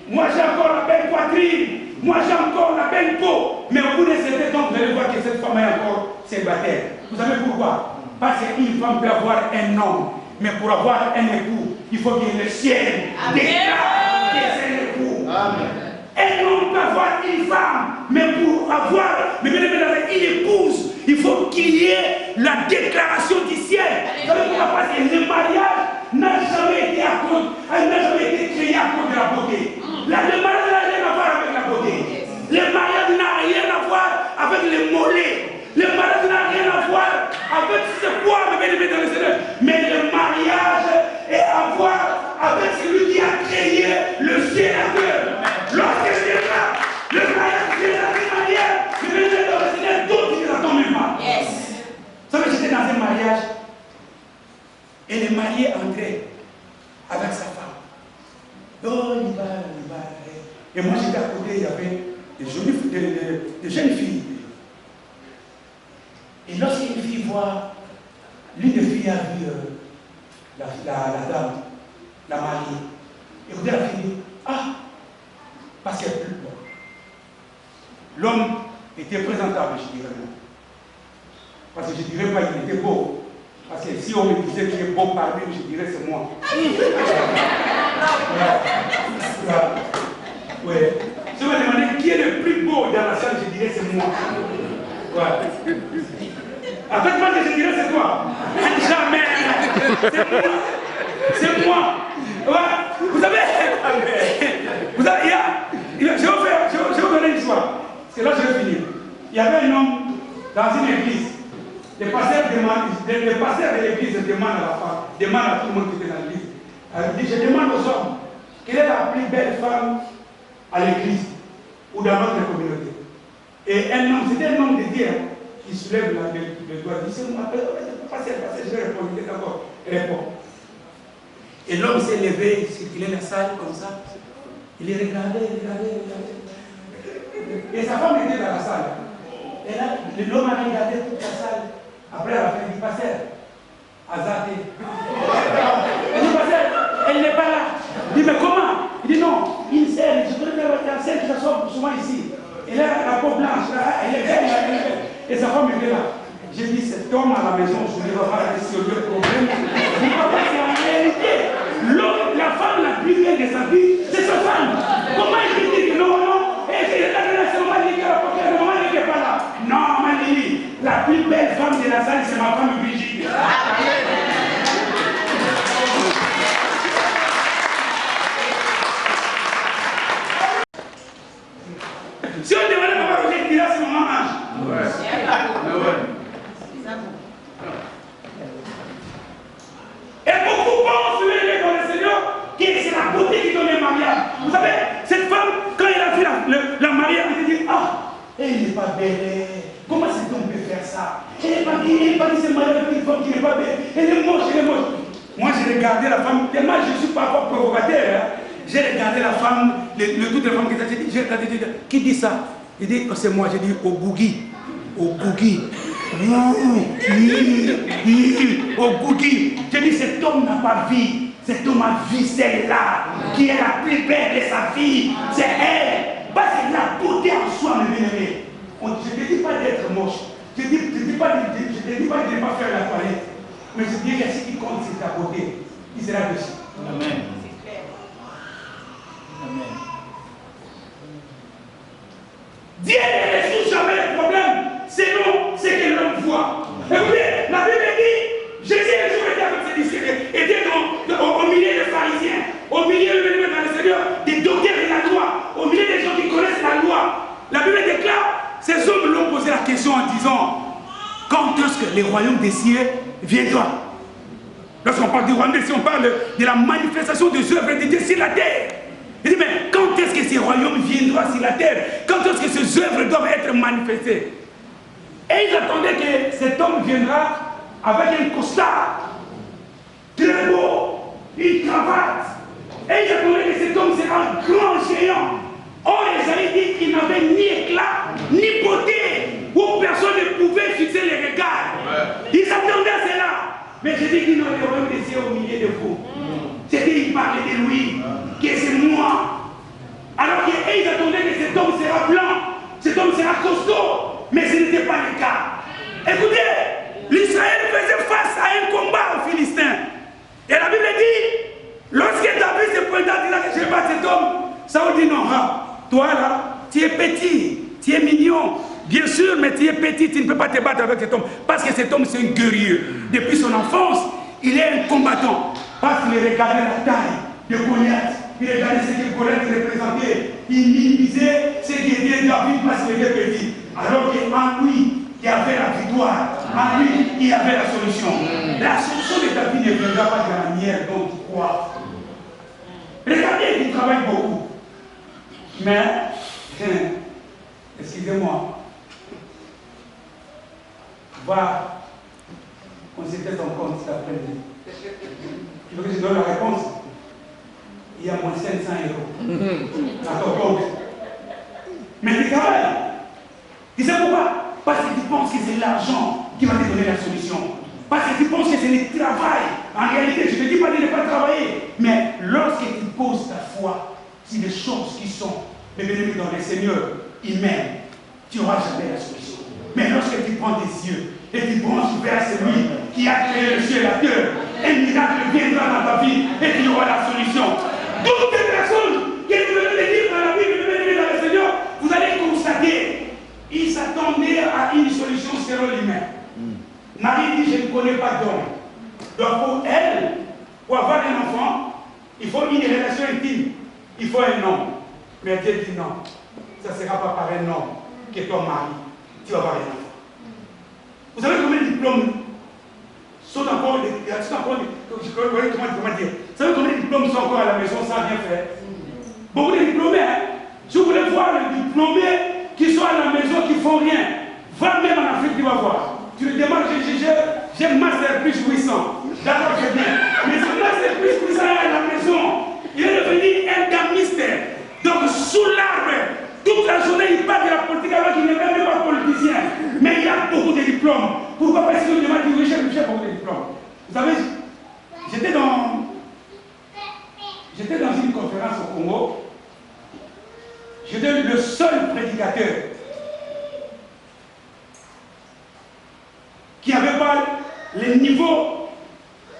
moi j'ai encore la belle poitrine, moi j'ai encore la belle peau. Mais au bout de 7 ans, vous allez voir que cette femme est encore célibataire. Vous savez pourquoi? Parce qu'une femme peut avoir un homme, mais pour avoir un époux, il faut que le ciel déclare que c'est un époux. Un homme peut avoir une femme, mais pour avoir une épouse, il faut qu'il y ait la déclaration du ciel. Vous savez pourquoi? Parce que le mariage n'a jamais été créé à cause de la beauté. Le mariage n'a rien à voir avec la beauté. Le mariage n'a rien à voir avec les mollets. Le mariage n'a rien à voir avec ce quoi, dans le Seigneur. Mais le mariage est à voir avec celui qui a créé le ciel à terre. Lorsque je viens là, le mariage est de la même manière, je vais dans le Seigneur, d'autres qui ne l'attendent même pas. Vous savez, j'étais dans un mariage et le marié entrait avec sa femme. Oh, il va. Et moi j'étais à côté, il y avait des jeunes filles. Et lorsqu'une fille voit, l'une des filles a vu la dame, la mariée. Écoutez, la fille dit, ah, parce qu'elle plut. L'homme était présentable, je dirais. Parce que je ne dirais pas qu'il était beau. Parce que si on me disait qu'il est beau parmi nous, je dirais c'est moi. Ouais. Si on me demandait qui est le plus beau dans la salle, je dirais c'est moi. Ouais. En fait, moi, je dirais c'est toi. Jamais. C'est moi. Ouais. Vous savez, je vais vous donner une histoire. Parce que là, je vais finir. Il y avait un homme dans une église. Le pasteur de l'église demande à la femme, demande à tout le monde qui était dans l'église. Il dit, je demande aux hommes, quelle est la plus belle femme à l'église ou dans notre communauté? Et un homme, c'était un homme de Dieu qui soulève le doigt, dit, c'est moi, pasteur, je vais répondre, il est d'accord, réponds. Et l'homme s'est levé, il circulait la salle comme ça. Il regardait. Et sa femme était dans la salle. Et là, l'homme a regardé toute la salle. Après, elle a fait du pasteur. Azadé. Elle dit, pasteur, elle n'est pas là. Il dit, mais comment? Il dit, non, une selle, je voudrais faire celle qui s'assoit souvent ici. Et là, la peau blanche, là, elle est belle. Et sa femme était là. J'ai dit, cet homme à la maison, je ne vais pas résoudre le problème. Pourquoi? Parce qu'en réalité, la femme la plus belle de sa vie, c'est sa femme. Comment il peut dire que non, et c'est le moment qui n'est pas là? Non, Manili, la plus belle femme de la salle, c'est ma femme Brigitte. Si on demandait à Papa Roger, il dirait c'est maman Ange. Et beaucoup pensent dans le Seigneur que c'est la beauté qui donne le mariage. Vous savez, cette femme, quand elle a vu la mariée, elle s'est dit, ah, elle n'est pas belle. Comment cet homme peut faire ça? Elle n'est pas dit c'est mariée avec une femme qui n'est pas belle. Elle est moche. Moi, j'ai regardé la femme, tellement je ne suis pas provocateur. Hein. J'ai regardé la femme, toutes les femmes qui ont dit, qui dit ça? Il dit, oh, c'est moi, j'ai dit, au Gougui. Au Gougui. Au Gougui. J'ai dit, cet homme n'a pas vie. Cet homme a vu celle-là, qui est la plus belle de sa vie. C'est elle. Parce que la beauté en soi, mes bien-aimés. Je ne te dis pas d'être moche. Je ne te dis pas de ne pas faire la toilette. Mais je dis que ce qui compte, c'est ta beauté. Il sera dessus. Amen. Amen. Dieu ne résout jamais les problèmes selon ce que l'homme voit. Écoutez, la Bible dit, Jésus un jour était avec ses disciples, était au milieu des pharisiens, au milieu dans le Seigneur, des docteurs de la loi, au milieu des gens qui connaissent la loi. La Bible déclare, ces hommes l'ont posé la question en disant, quand est-ce que les royaumes des cieux viendront? Lorsqu'on parle du royaume des cieux, on parle de la manifestation des œuvres de Dieu sur la terre. Il dit, mais quand est-ce que ces royaumes viendront sur la terre? Quand est-ce que ces œuvres doivent être manifestées? Et ils attendaient que cet homme viendra avec un costard, très beau, une cravate. Et ils attendaient que cet homme sera un grand géant. Or, Esaïe dit qu'il n'avait ni éclat, ni beauté, où personne ne pouvait fixer les regards. Ils attendaient à cela. Mais Jésus dit, non, le royaume des cieux au milieu de vous. C'était, il parlait de lui, que c'est moi. Alors qu'ils attendaient que cet homme sera blanc, cet homme sera costaud, mais ce n'était pas le cas. Écoutez, l'Israël faisait face à un combat aux Philistins. Et la Bible dit, lorsque David se pointa en disant que je bats cet homme, Saoul dit non, toi là, tu es petit, tu es mignon, Bien sûr, mais tu es petit, tu ne peux pas te battre avec cet homme. Parce que cet homme, c'est un guerrier. Depuis son enfance, il est un combattant. Parce qu'il regardait la taille de Goliath. Il regardait ce que Goliath représentait. Il minimisait ce qui était David parce qu'il était petit. Alors qu'en lui, il y avait la victoire. En lui, il y avait la solution. La solution de David ne viendra pas de la manière dont tu crois. Regardez, il travaille beaucoup. Mais, excusez-moi, va consulter ton compte cet après-midi. Tu veux que je donne la réponse? Il y a moins 500 € dans ton compte. Mais tu travailles. Tu sais pourquoi? Parce que tu penses que c'est l'argent qui va te donner la solution. Parce que tu penses que c'est le travail. En réalité, je ne te dis pas de ne pas travailler. Mais lorsque tu poses ta foi sur des choses qui sont les bénéfices dans le Seigneur, il m'aime, tu n'auras jamais la solution. Mais lorsque tu prends tes yeux et tu branches vers celui qui a créé le ciel et la terre, un miracle viendra dans ta vie et tu auras la solution. Toutes les personnes qui nous venez de lire dans la Bible, dans le Seigneur, vous allez constater, ils s'attendaient à une solution selon l'humain. Marie dit, je ne connais pas d'homme. Donc pour elle, pour avoir un enfant, il faut une relation intime. Il faut un homme. Mais Dieu dit non. Ça ne sera pas par un homme que ton mari. Tu vas avoir un enfant. Vous savez combien de diplômes sont encore comment dire? Vous savez combien de diplômes sont encore à la maison sans rien faire? Beaucoup de diplômés. Hein? Si vous voulez voir les diplômés qui sont à la maison, qui ne font rien, va même en Afrique, tu vas voir. Tu le demandes, j'ai Master plus 800. D'accord, c'est bien. Mais ce Master plus 800 à la maison, il est devenu un gamiste. Donc, sous l'arbre, toute la journée, il parle de la politique alors qu'il n'est même pas politicien. Mais il a beaucoup de diplômes. Pourquoi? Parce qu'il demande qu'il j'ai beaucoup de diplômes. Vous savez, j'étais dans une conférence au Congo. J'étais le seul prédicateur qui n'avait pas les niveaux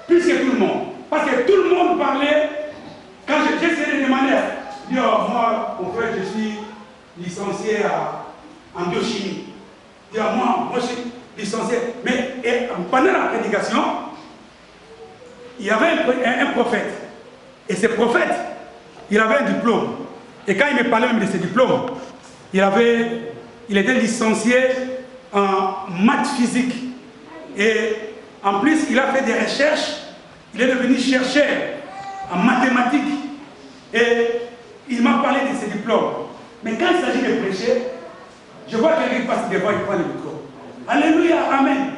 plus que tout le monde. Parce que tout le monde parlait, quand j'essayais de demander, je dis, oh, moi, en fait, je suis licencié en biochimie. Je dis, oh, moi, je suis licencié. Mais pendant la prédication, il y avait un prophète. Et ce prophète, il avait un diplôme. Et quand il me parlait même de ce diplôme, il était licencié en maths physique. Et en plus, il a fait des recherches. Il est devenu chercheur en mathématiques. Et il m'a parlé de ses diplômes. Mais quand il s'agit de prêcher, je vois quelqu'un qui passe devant, il prend le micro. Alléluia, amen.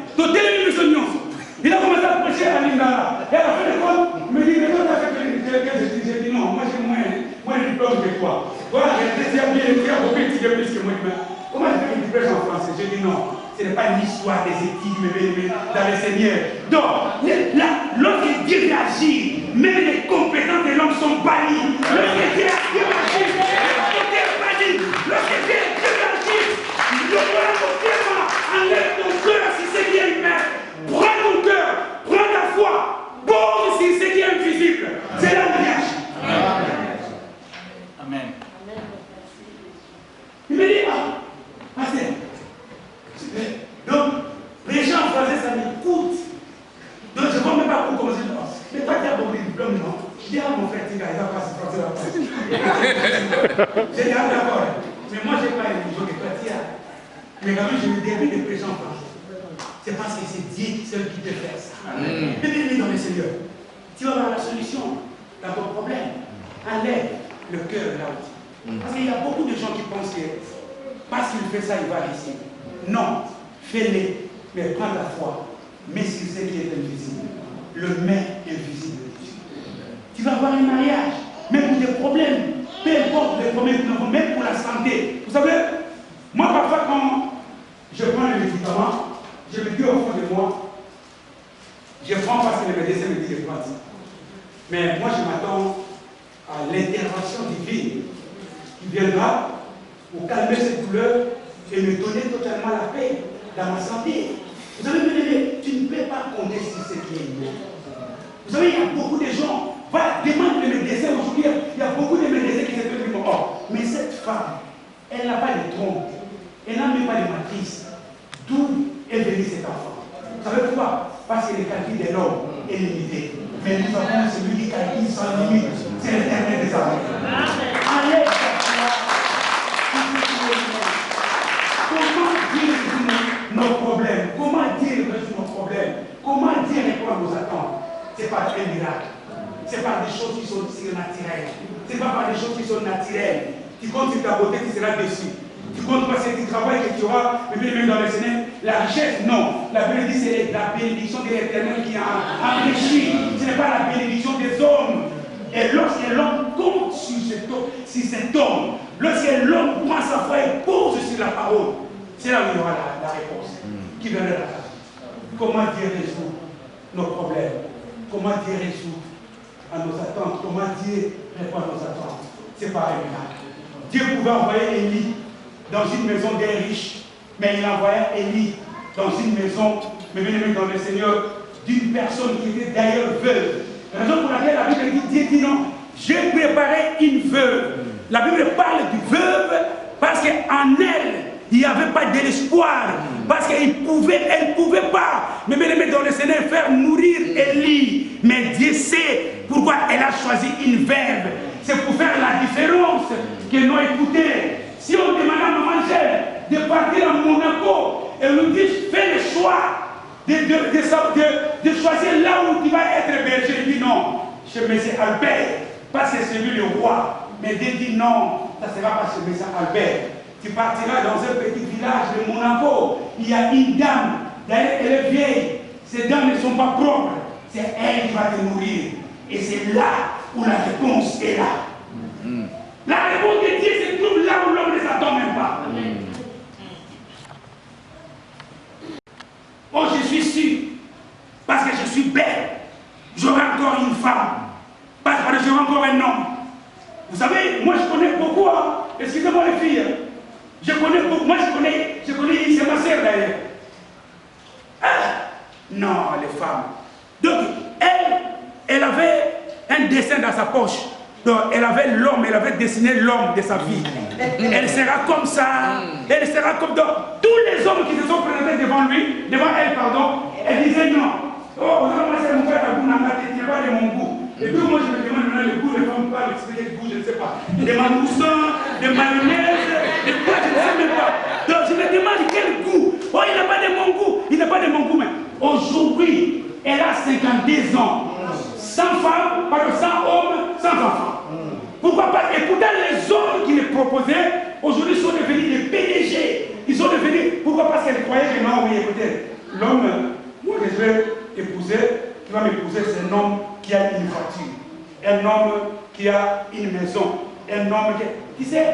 Il a commencé à prêcher à Lingala. Et à la fin de compte, il me dit, mais toi, tu as fait quelqu'un. J'ai dit, non, moi j'ai moins de diplôme que toi. Voilà, il y a beaucoup d'étudiants plus que moi. Comment je fais une prêche en français? J'ai dit, non. Ce n'est pas une histoire des études, mais dans le Seigneur. Donc, lorsque Dieu réagit, même les compétences de l'homme sont bannies. Lorsque Dieu réagit, est banni. Lorsque Dieu réagit, le voilà confirmant. Enlève ton cœur si c'est bien humain. Prends ton cœur, prends ta foi. Pose si c'est qui est invisible. C'est là où il réagit. Amen. Il me dit, pasteur. Donc, les gens en français, ça m'écoute. Donc, je ne vois même pas pour commencer. Mais toi, tu as beaucoup de diplômes, non? Je dis, mon frère, il va passer français là. J'ai dit, d'accord. Mais moi, je n'ai pas le niveau que toi, tu as. Mais quand même, je me débute de prêcher en français. C'est parce que c'est Dieu seul qui peut faire ça. Bienvenue dans le Seigneur. Tu vas avoir la solution dans ton problème. Enlève le cœur là où. Parce qu'il y a beaucoup de gens qui pensent que parce qu'il fait ça, il va réussir. Non, fais-le, mais prends ta foi. Mais sur ce qui est invisible, le mais invisible de Dieu. Tu vas avoir un mariage, même pour des problèmes, peu importe les problèmes, même pour la santé. Vous savez, moi parfois quand je prends les médicaments, je me dis au fond de moi, je prends parce que le médecin me dit de prendre ça. Mais moi je m'attends à l'intervention divine qui viendra pour calmer cette douleur et me donner totalement la paix dans ma santé. Vous savez, tu ne peux pas compter sur ce qui est nouveau. Vous savez, il y a beaucoup de gens, demande le médecin aujourd'hui, il y a beaucoup de médecins qui se disent, oh, mais cette femme, elle n'a pas de trompe, elle n'a même pas de maladie. Parce que le calcul de l'homme est limité. Mais nous avons celui qui calcule sans limite. C'est l'Éternel des armées. Enlève ta foi. Comment Dieu résout nos problèmes? Comment Dieu résout nos problèmes? Comment Dieu répond à nos attentes? Ce n'est pas un miracle. Ce n'est pas des choses qui sont surnaturelles. Ce n'est pas par des choses qui sont naturelles. Tu comptes sur ta beauté, tu seras déçu. Tu comptes pas sur tu travailles que tu auras, mais même dans le Seigneur, la richesse, non. La Bible dit que c'est la bénédiction de l'Éternel qui a enrichi. Ce n'est pas la bénédiction des hommes. Et lorsque l'homme compte sur cet homme, lorsque l'homme prend sa foi et pose sur la parole, c'est là où il y aura la réponse qui viendra de la face. Comment Dieu résout nos problèmes? Comment Dieu résout à nos attentes? Comment Dieu répond à nos attentes? C'est pas un miracle. Dieu pouvait envoyer Élie dans une maison des riches, mais il envoya Élie dans une maison, mais bien aimé dans le Seigneur, d'une personne qui était d'ailleurs veuve. La raison pour laquelle la Bible dit, Dieu dit non, j'ai préparé une veuve. La Bible parle du veuve parce qu'en elle, il n'y avait pas de l'espoir. Parce qu'elle ne pouvait pas, mais bien aimé dans le Seigneur, faire nourrir Élie. Mais Dieu sait pourquoi elle a choisi une veuve. C'est pour faire la différence que nous écoutez. Si on demande à Maman Angèle de partir à Monaco, et nous dit fais le choix de choisir là où tu vas être berger. Il dit non, chez M. Albert, parce que c'est lui le roi. Mais Dieu dit non, ça ne sera pas chez M. Albert. Tu partiras dans un petit village de Monaco. Il y a une dame, d'ailleurs elle est vieille. Ces dames ne sont pas propres. C'est elle qui va te nourrir. Et c'est là où la réponse est là. La réponse de Dieu se trouve là où l'homme ne s'attend même pas. Oh, je suis sûr, parce que je suis belle, j'aurai encore une femme, parce que j'aurai encore un homme. Vous savez, moi je connais beaucoup, hein. Excusez-moi les filles, je connais beaucoup, moi je connais, c'est ma sœur d'ailleurs. Ah, non, les femmes. Donc, elle avait un dessin dans sa poche. Donc, elle avait l'homme, elle avait dessiné l'homme de sa vie. Elle sera comme ça, elle sera comme dans tous les hommes qui se sont présentés devant elle, pardon. Elle disait non. Oh, moi c'est mon frère, tu n'as pas de mon goût. Et puis moi je me demande maintenant le goût, les femmes parlent, expliquer le goût, je ne sais pas. Des mangoussins, des mayonnaise, des quoi, je ne sais même pas. Donc je me demande quel goût. Oh, il n'a pas de mon goût, il n'a pas de mon goût, mais aujourd'hui, elle a 52 ans. 100 femmes, pardon, 100 hommes, 100 enfants. Pourquoi pas? Et pourtant, les hommes qui les proposaient, aujourd'hui, sont devenus des PDG. Ils sont devenus. Pourquoi? Parce qu'elles croyaient que non, oui, écoutez, l'homme, moi, que je vais épouser, qui va m'épouser, c'est un homme qui a une voiture, un homme qui a une maison, un homme qui. Tu sais,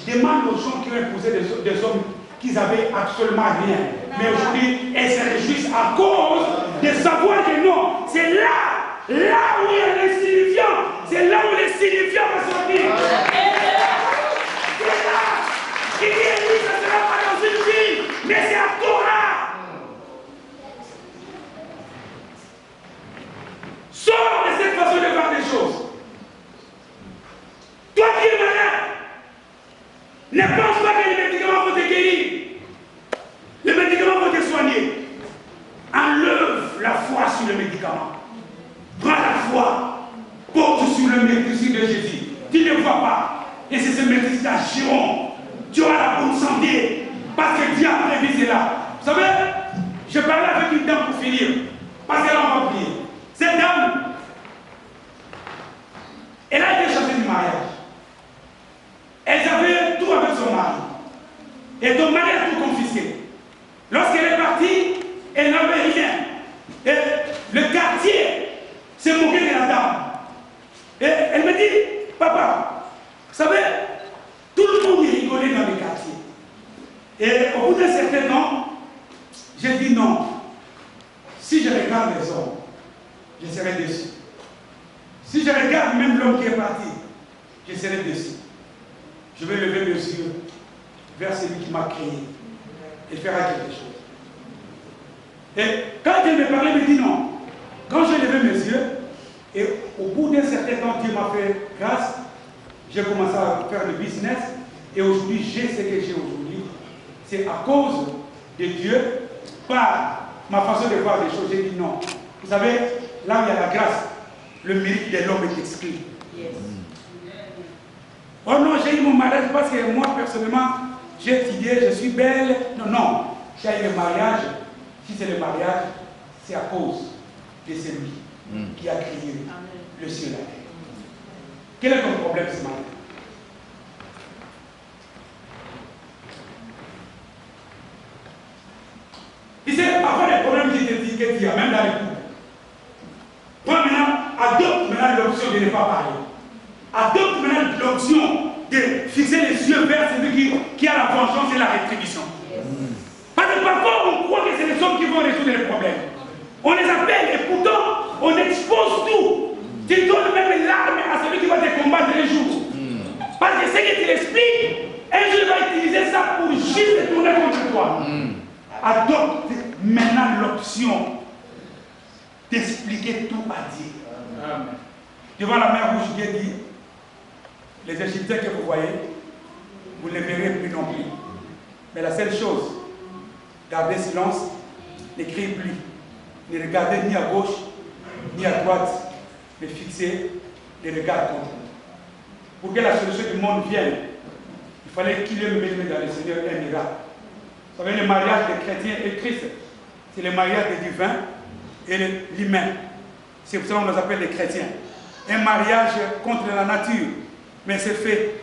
demande aux gens qui ont épousé des hommes qui n'avaient absolument rien. Mais aujourd'hui, elles se réjouissent à cause de savoir que non, c'est là où il y a les signifiants, c'est là où les signifiants vont sortir. C'est là. Il dit, ça ne sera pas dans une ville, mais c'est à Torah. Sors de cette façon de voir des choses. Toi qui es malade, ne pense pas que les médicaments vont te guérir. Les médicaments vont te soigner. Enlève la foi sur le médicament. Prends la foi, porte sur le maîtrise de Jésus. Tu ne vois pas. Et c'est ce maîtrise qui agiront. Tu auras la bonne santé. Parce que Dieu a prévu cela. Vous savez, je parlais avec une dame pour finir. Parce qu'elle en va prier. Cette dame, elle a été chassée du mariage. Elle avait tout avec son mari. Et ton mari a tout confisqué. Lorsqu'elle est partie, elle n'avait rien. Et le quartier s'est moqué de la dame. Et elle me dit, papa, vous savez, tout le monde est rigolé dans le quartier. Et au bout d'un certain temps, j'ai dit non. Si je regarde les hommes, je serai déçu. Si je regarde même l'homme qui est parti, je serai déçu. Je vais lever mes yeux vers celui qui m'a créé et fera quelque chose. Et quand elle me parlait, elle me dit non. Quand j'ai levé mes yeux, et au bout d'un certain temps, Dieu m'a fait grâce, j'ai commencé à faire le business, et aujourd'hui, j'ai ce que j'ai aujourd'hui. C'est à cause de Dieu, par ma façon de voir les choses, j'ai dit non. Vous savez, là où il y a la grâce, le mérite de l'homme est exclu. Yes. Oh non, j'ai eu mon mariage parce que moi, personnellement, j'ai étudié, je suis belle. Non, non. J'ai eu le mariage. Si c'est le mariage, c'est à cause de celui qui a créé le ciel et la terre. Quel est ton problème ce matin? Tu sais, avant les problèmes qu'il y a, même dans les couples, toi maintenant, adopte maintenant l'option de ne pas parler. Adopte maintenant l'option de fixer les yeux vers celui qui a la vengeance et la rétribution. Parce que parfois, on croit que c'est les hommes qui vont résoudre les problèmes. On les appelle et pourtant, on expose tout. Tu donnes même l'arme à celui qui va te combattre les jours. Parce que ce que tu l'expliques, un jour il va utiliser ça pour juste te tourner contre toi. Adopte maintenant l'option d'expliquer tout à Dieu. Amen. Devant la mer rouge, Dieu dit, les Égyptiens que vous voyez, vous ne les verrez plus non plus. Mais la seule chose, gardez silence, ne criez plus, ne regardez ni à gauche, ni à droite, mais fixez les regards contre vous. Pour que la solution du monde vienne, il fallait qu'il y ait le béni dans le Seigneur un miracle. Vous savez, le mariage des chrétiens et Christ, c'est le mariage des divins et l'humain. C'est pour ça qu'on nous appelle les chrétiens. Un mariage contre la nature, mais c'est fait.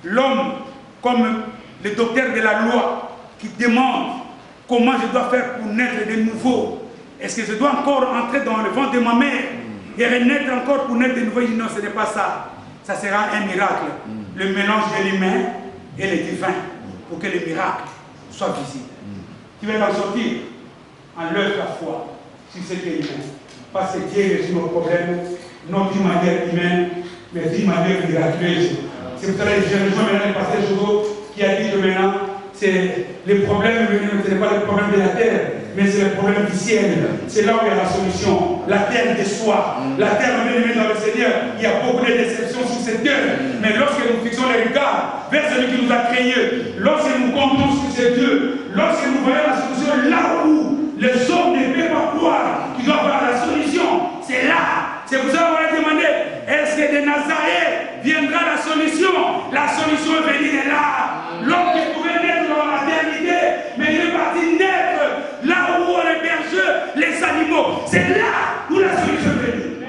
L'homme, comme le docteur de la loi, qui demande comment je dois faire pour naître de nouveau. Est-ce que je dois encore entrer dans le ventre de ma mère et renaître encore pour naître de nouveau? Non, ce n'est pas ça. Ça sera un miracle. Le mélange de l'humain et le divin, pour que le miracle soit visible. Tu vas en sortir en l'œuvre la foi sur ce qui est humain. Parce que Dieu résout nos problèmes, non d'une manière humaine, mais d'une manière miraculeuse. C'est pour ça que je rejoins maintenant le pasteur Jogo qui a dit que maintenant, c'est le problème, ce n'est pas le problème de la terre, mais c'est le problème du ciel. C'est là où il y a la solution. La terre déçoit. La terre même dans le Seigneur, il y a beaucoup de déceptions sur cette terre. Mais lorsque nous fixons les regards vers celui qui nous a créés, lorsque nous comptons sur ces dieux, lorsque nous voyons la solution là où les hommes ne peuvent pas croire qu'ils doivent avoir la solution, c'est là. C'est pour ça qu'on va demander, est-ce que de Nazareth viendra la solution? La solution est venue de là. L'homme qui pouvait naître dans la maternité, mais il est parti naître là où on héberge les animaux. C'est là où la solution est venue.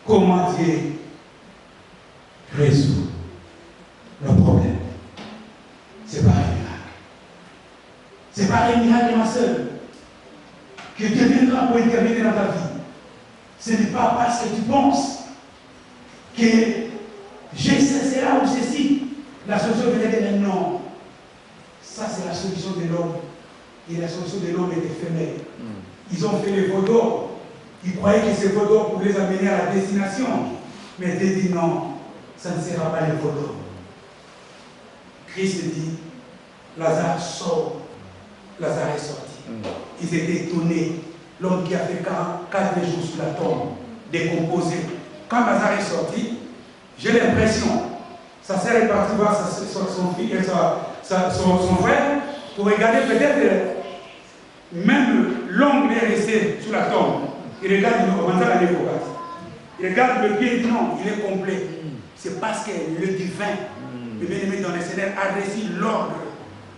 Comment Dieu résout le problème? C'est pas un miracle. C'est pas un miracle, ma soeur, que Dieu viendra pour intervenir dans ta vie. Ce n'est pas parce que tu penses que j'ai cela ou ceci, la solution vient de dire non. Ça, c'est la solution de l'homme. Et la solution de l'homme est éphémère. Ils ont fait les veaux d'or. Ils croyaient que ces veaux d'or pour les amener à la destination. Mais Dieu dit non, ça ne sera pas les veaux d'or. Christ dit, Lazare sort. Lazare est sorti. Ils étaient étonnés. L'homme qui a fait 4 jours sous la tombe, décomposé. Quand Lazare est sorti, j'ai l'impression, sa sœur est partie voir son fils et son frère pour regarder peut-être, même l'homme est resté sous la tombe. Il regarde, il regarde le pied, il dit non, il est complet. C'est parce que le divin, le bien-aimé dans le Seigneur, a reçu l'ordre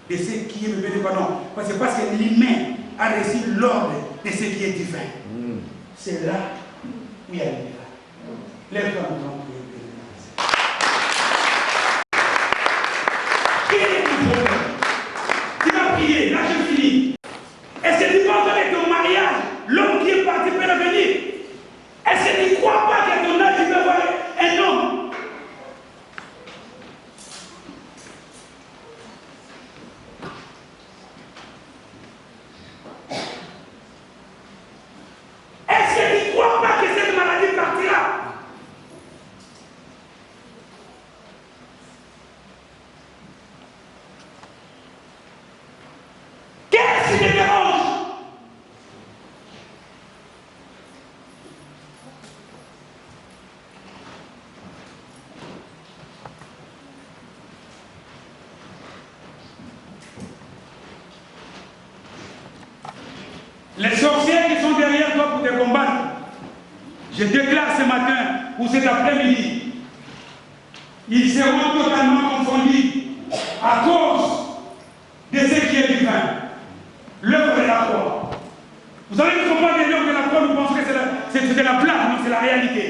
de ce qui est le bien-aimé, pardon. C'est parce que l'humain a reçu l'ordre de ce qui est divin. C'est là où il y a le miracle. Lève-toi maintenant. Quel est ton problème? Tu vas prier, là je finis. Est-ce que tu penses avec ton mariage, l'homme qui est parti peut revenir? Est-ce que tu ne crois pas qu'à ton âge, tu peux voir un homme? Est-ce que tu ne crois pas que cette maladie partira? Les sorciers qui sont derrière toi pour te combattre, je déclare ce matin ou cet après-midi, ils seront totalement confondus à cause de ce qui est divin. L'œuvre de la croix. Vous savez, nous ne sommes pas des l'œuvre de la croix, nous pensons que c'est de la blague, non, c'est la réalité.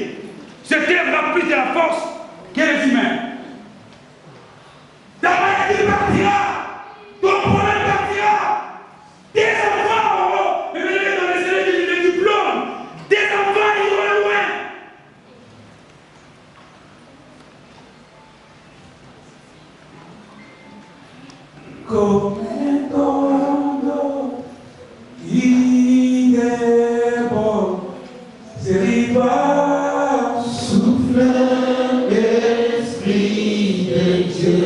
Cette œuvre a plus de la force que les humains. Ta maladie partira, ton problème partira, tes enfants, dans les cellules de diplôme, tes enfants iront loin. Come todo y de por arriba souffle l'esprit de Dieu.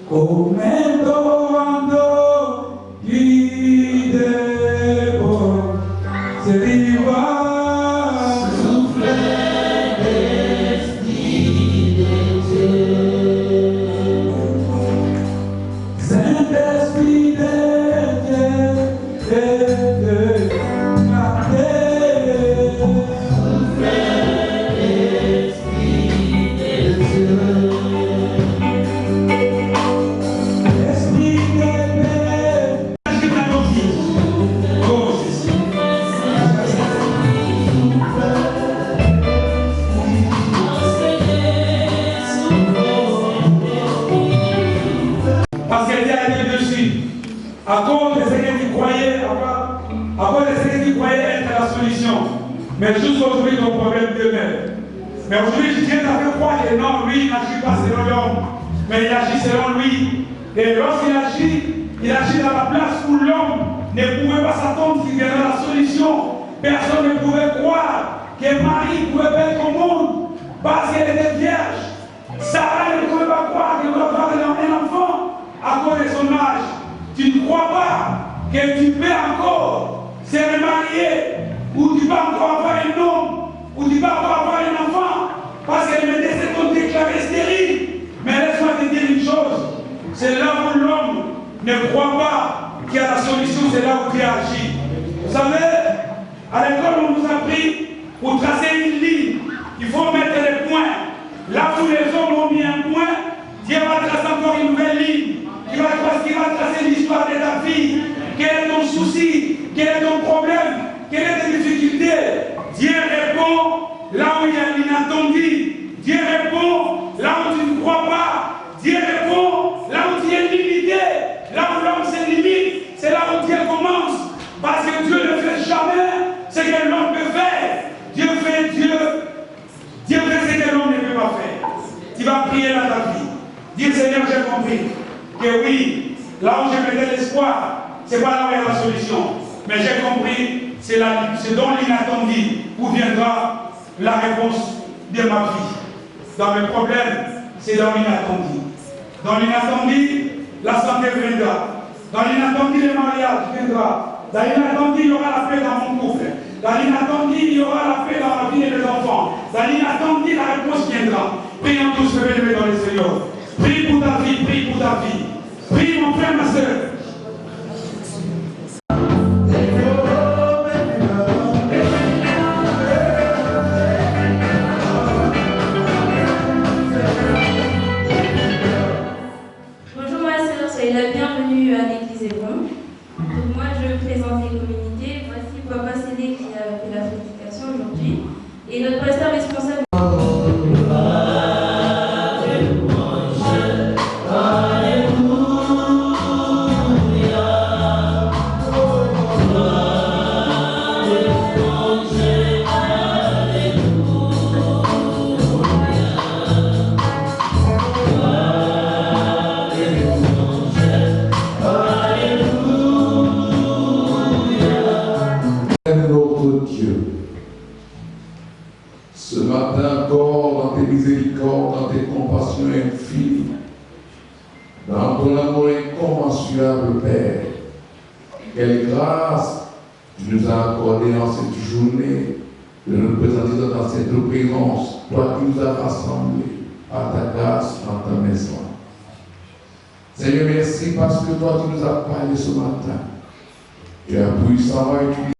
Come todo y de por arriba. À cause de ceux qui croyaient, à cause de ceux qui croyaient être la solution. Mais jusqu'aujourd'hui, nos problèmes demeurent. Mais aujourd'hui, Dieu t'a fait croire que non, lui, il n'agit pas selon l'homme, mais il agit selon lui. Et lorsqu'il agit dans la place où l'homme ne pouvait pas s'attendre qu'il y avait la solution. Personne ne pouvait croire que Marie pouvait être au monde parce qu'elle était vierge. Sarah ne pouvait pas croire qu'elle pouvait avoir un enfant à cause de son âge. Tu ne crois pas que tu peux encore se remarier, ou tu vas encore avoir un homme, ou tu vas encore avoir un enfant, parce que les médecins t'ont déclaré stérile. Mais laisse-moi te dire une chose, c'est là où l'homme ne croit pas qu'il y a la solution, c'est là où Dieu agit. Vous savez, à l'école on nous a appris, pour tracer une ligne, il faut mettre les points. Là où les hommes ont mis un point, Dieu va tracer encore une nouvelle ligne. Qui va tracer l'histoire de ta vie. Quel est ton souci? Quel est ton problème? Quelle est tes difficultés? Dieu répond là où il y a l'inattendu. Dieu répond là où tu ne crois pas. Dieu répond là où tu es limité. Là où l'homme se limite, c'est là où Dieu commence. Parce que Dieu ne fait jamais ce que l'homme peut faire. Dieu fait ce que l'homme ne peut pas faire. Tu vas prier dans ta vie. Dire Seigneur, j'ai compris que oui, là où je mettais l'espoir, c'est pas là où il y a la solution. Mais j'ai compris, c'est dans l'inattendu où viendra la réponse de ma vie. Dans le problème, c'est dans l'inattendu. Dans l'inattendu, la santé viendra. Dans l'inattendu, le mariage viendra. Dans l'inattendu, il y aura la paix dans mon couple. Dans l'inattendu, il y aura la paix dans la vie de mes enfants. Dans l'inattendu, la réponse viendra. Prions tous, levez dans les Seigneur. Prie pour ta vie, prie pour ta vie. Prie mon frère, ma soeur. Bonjour ma soeur, soyez la bienvenue à l'église Hébron. Donc moi je présente les communautés. Voici Papa Cédé qui a fait la prédication aujourd'hui. Et notre pasteur responsable. Ce matin encore, dans tes miséricordes, dans tes compassions infinies, dans ton amour incommensurable, Père, quelle grâce tu nous as accordé en cette journée de nous présenter dans cette présence, toi qui nous as rassemblés à ta grâce, dans ta maison. Seigneur, merci parce que toi, tu nous as parlé ce matin. Tu as puissamment utilisé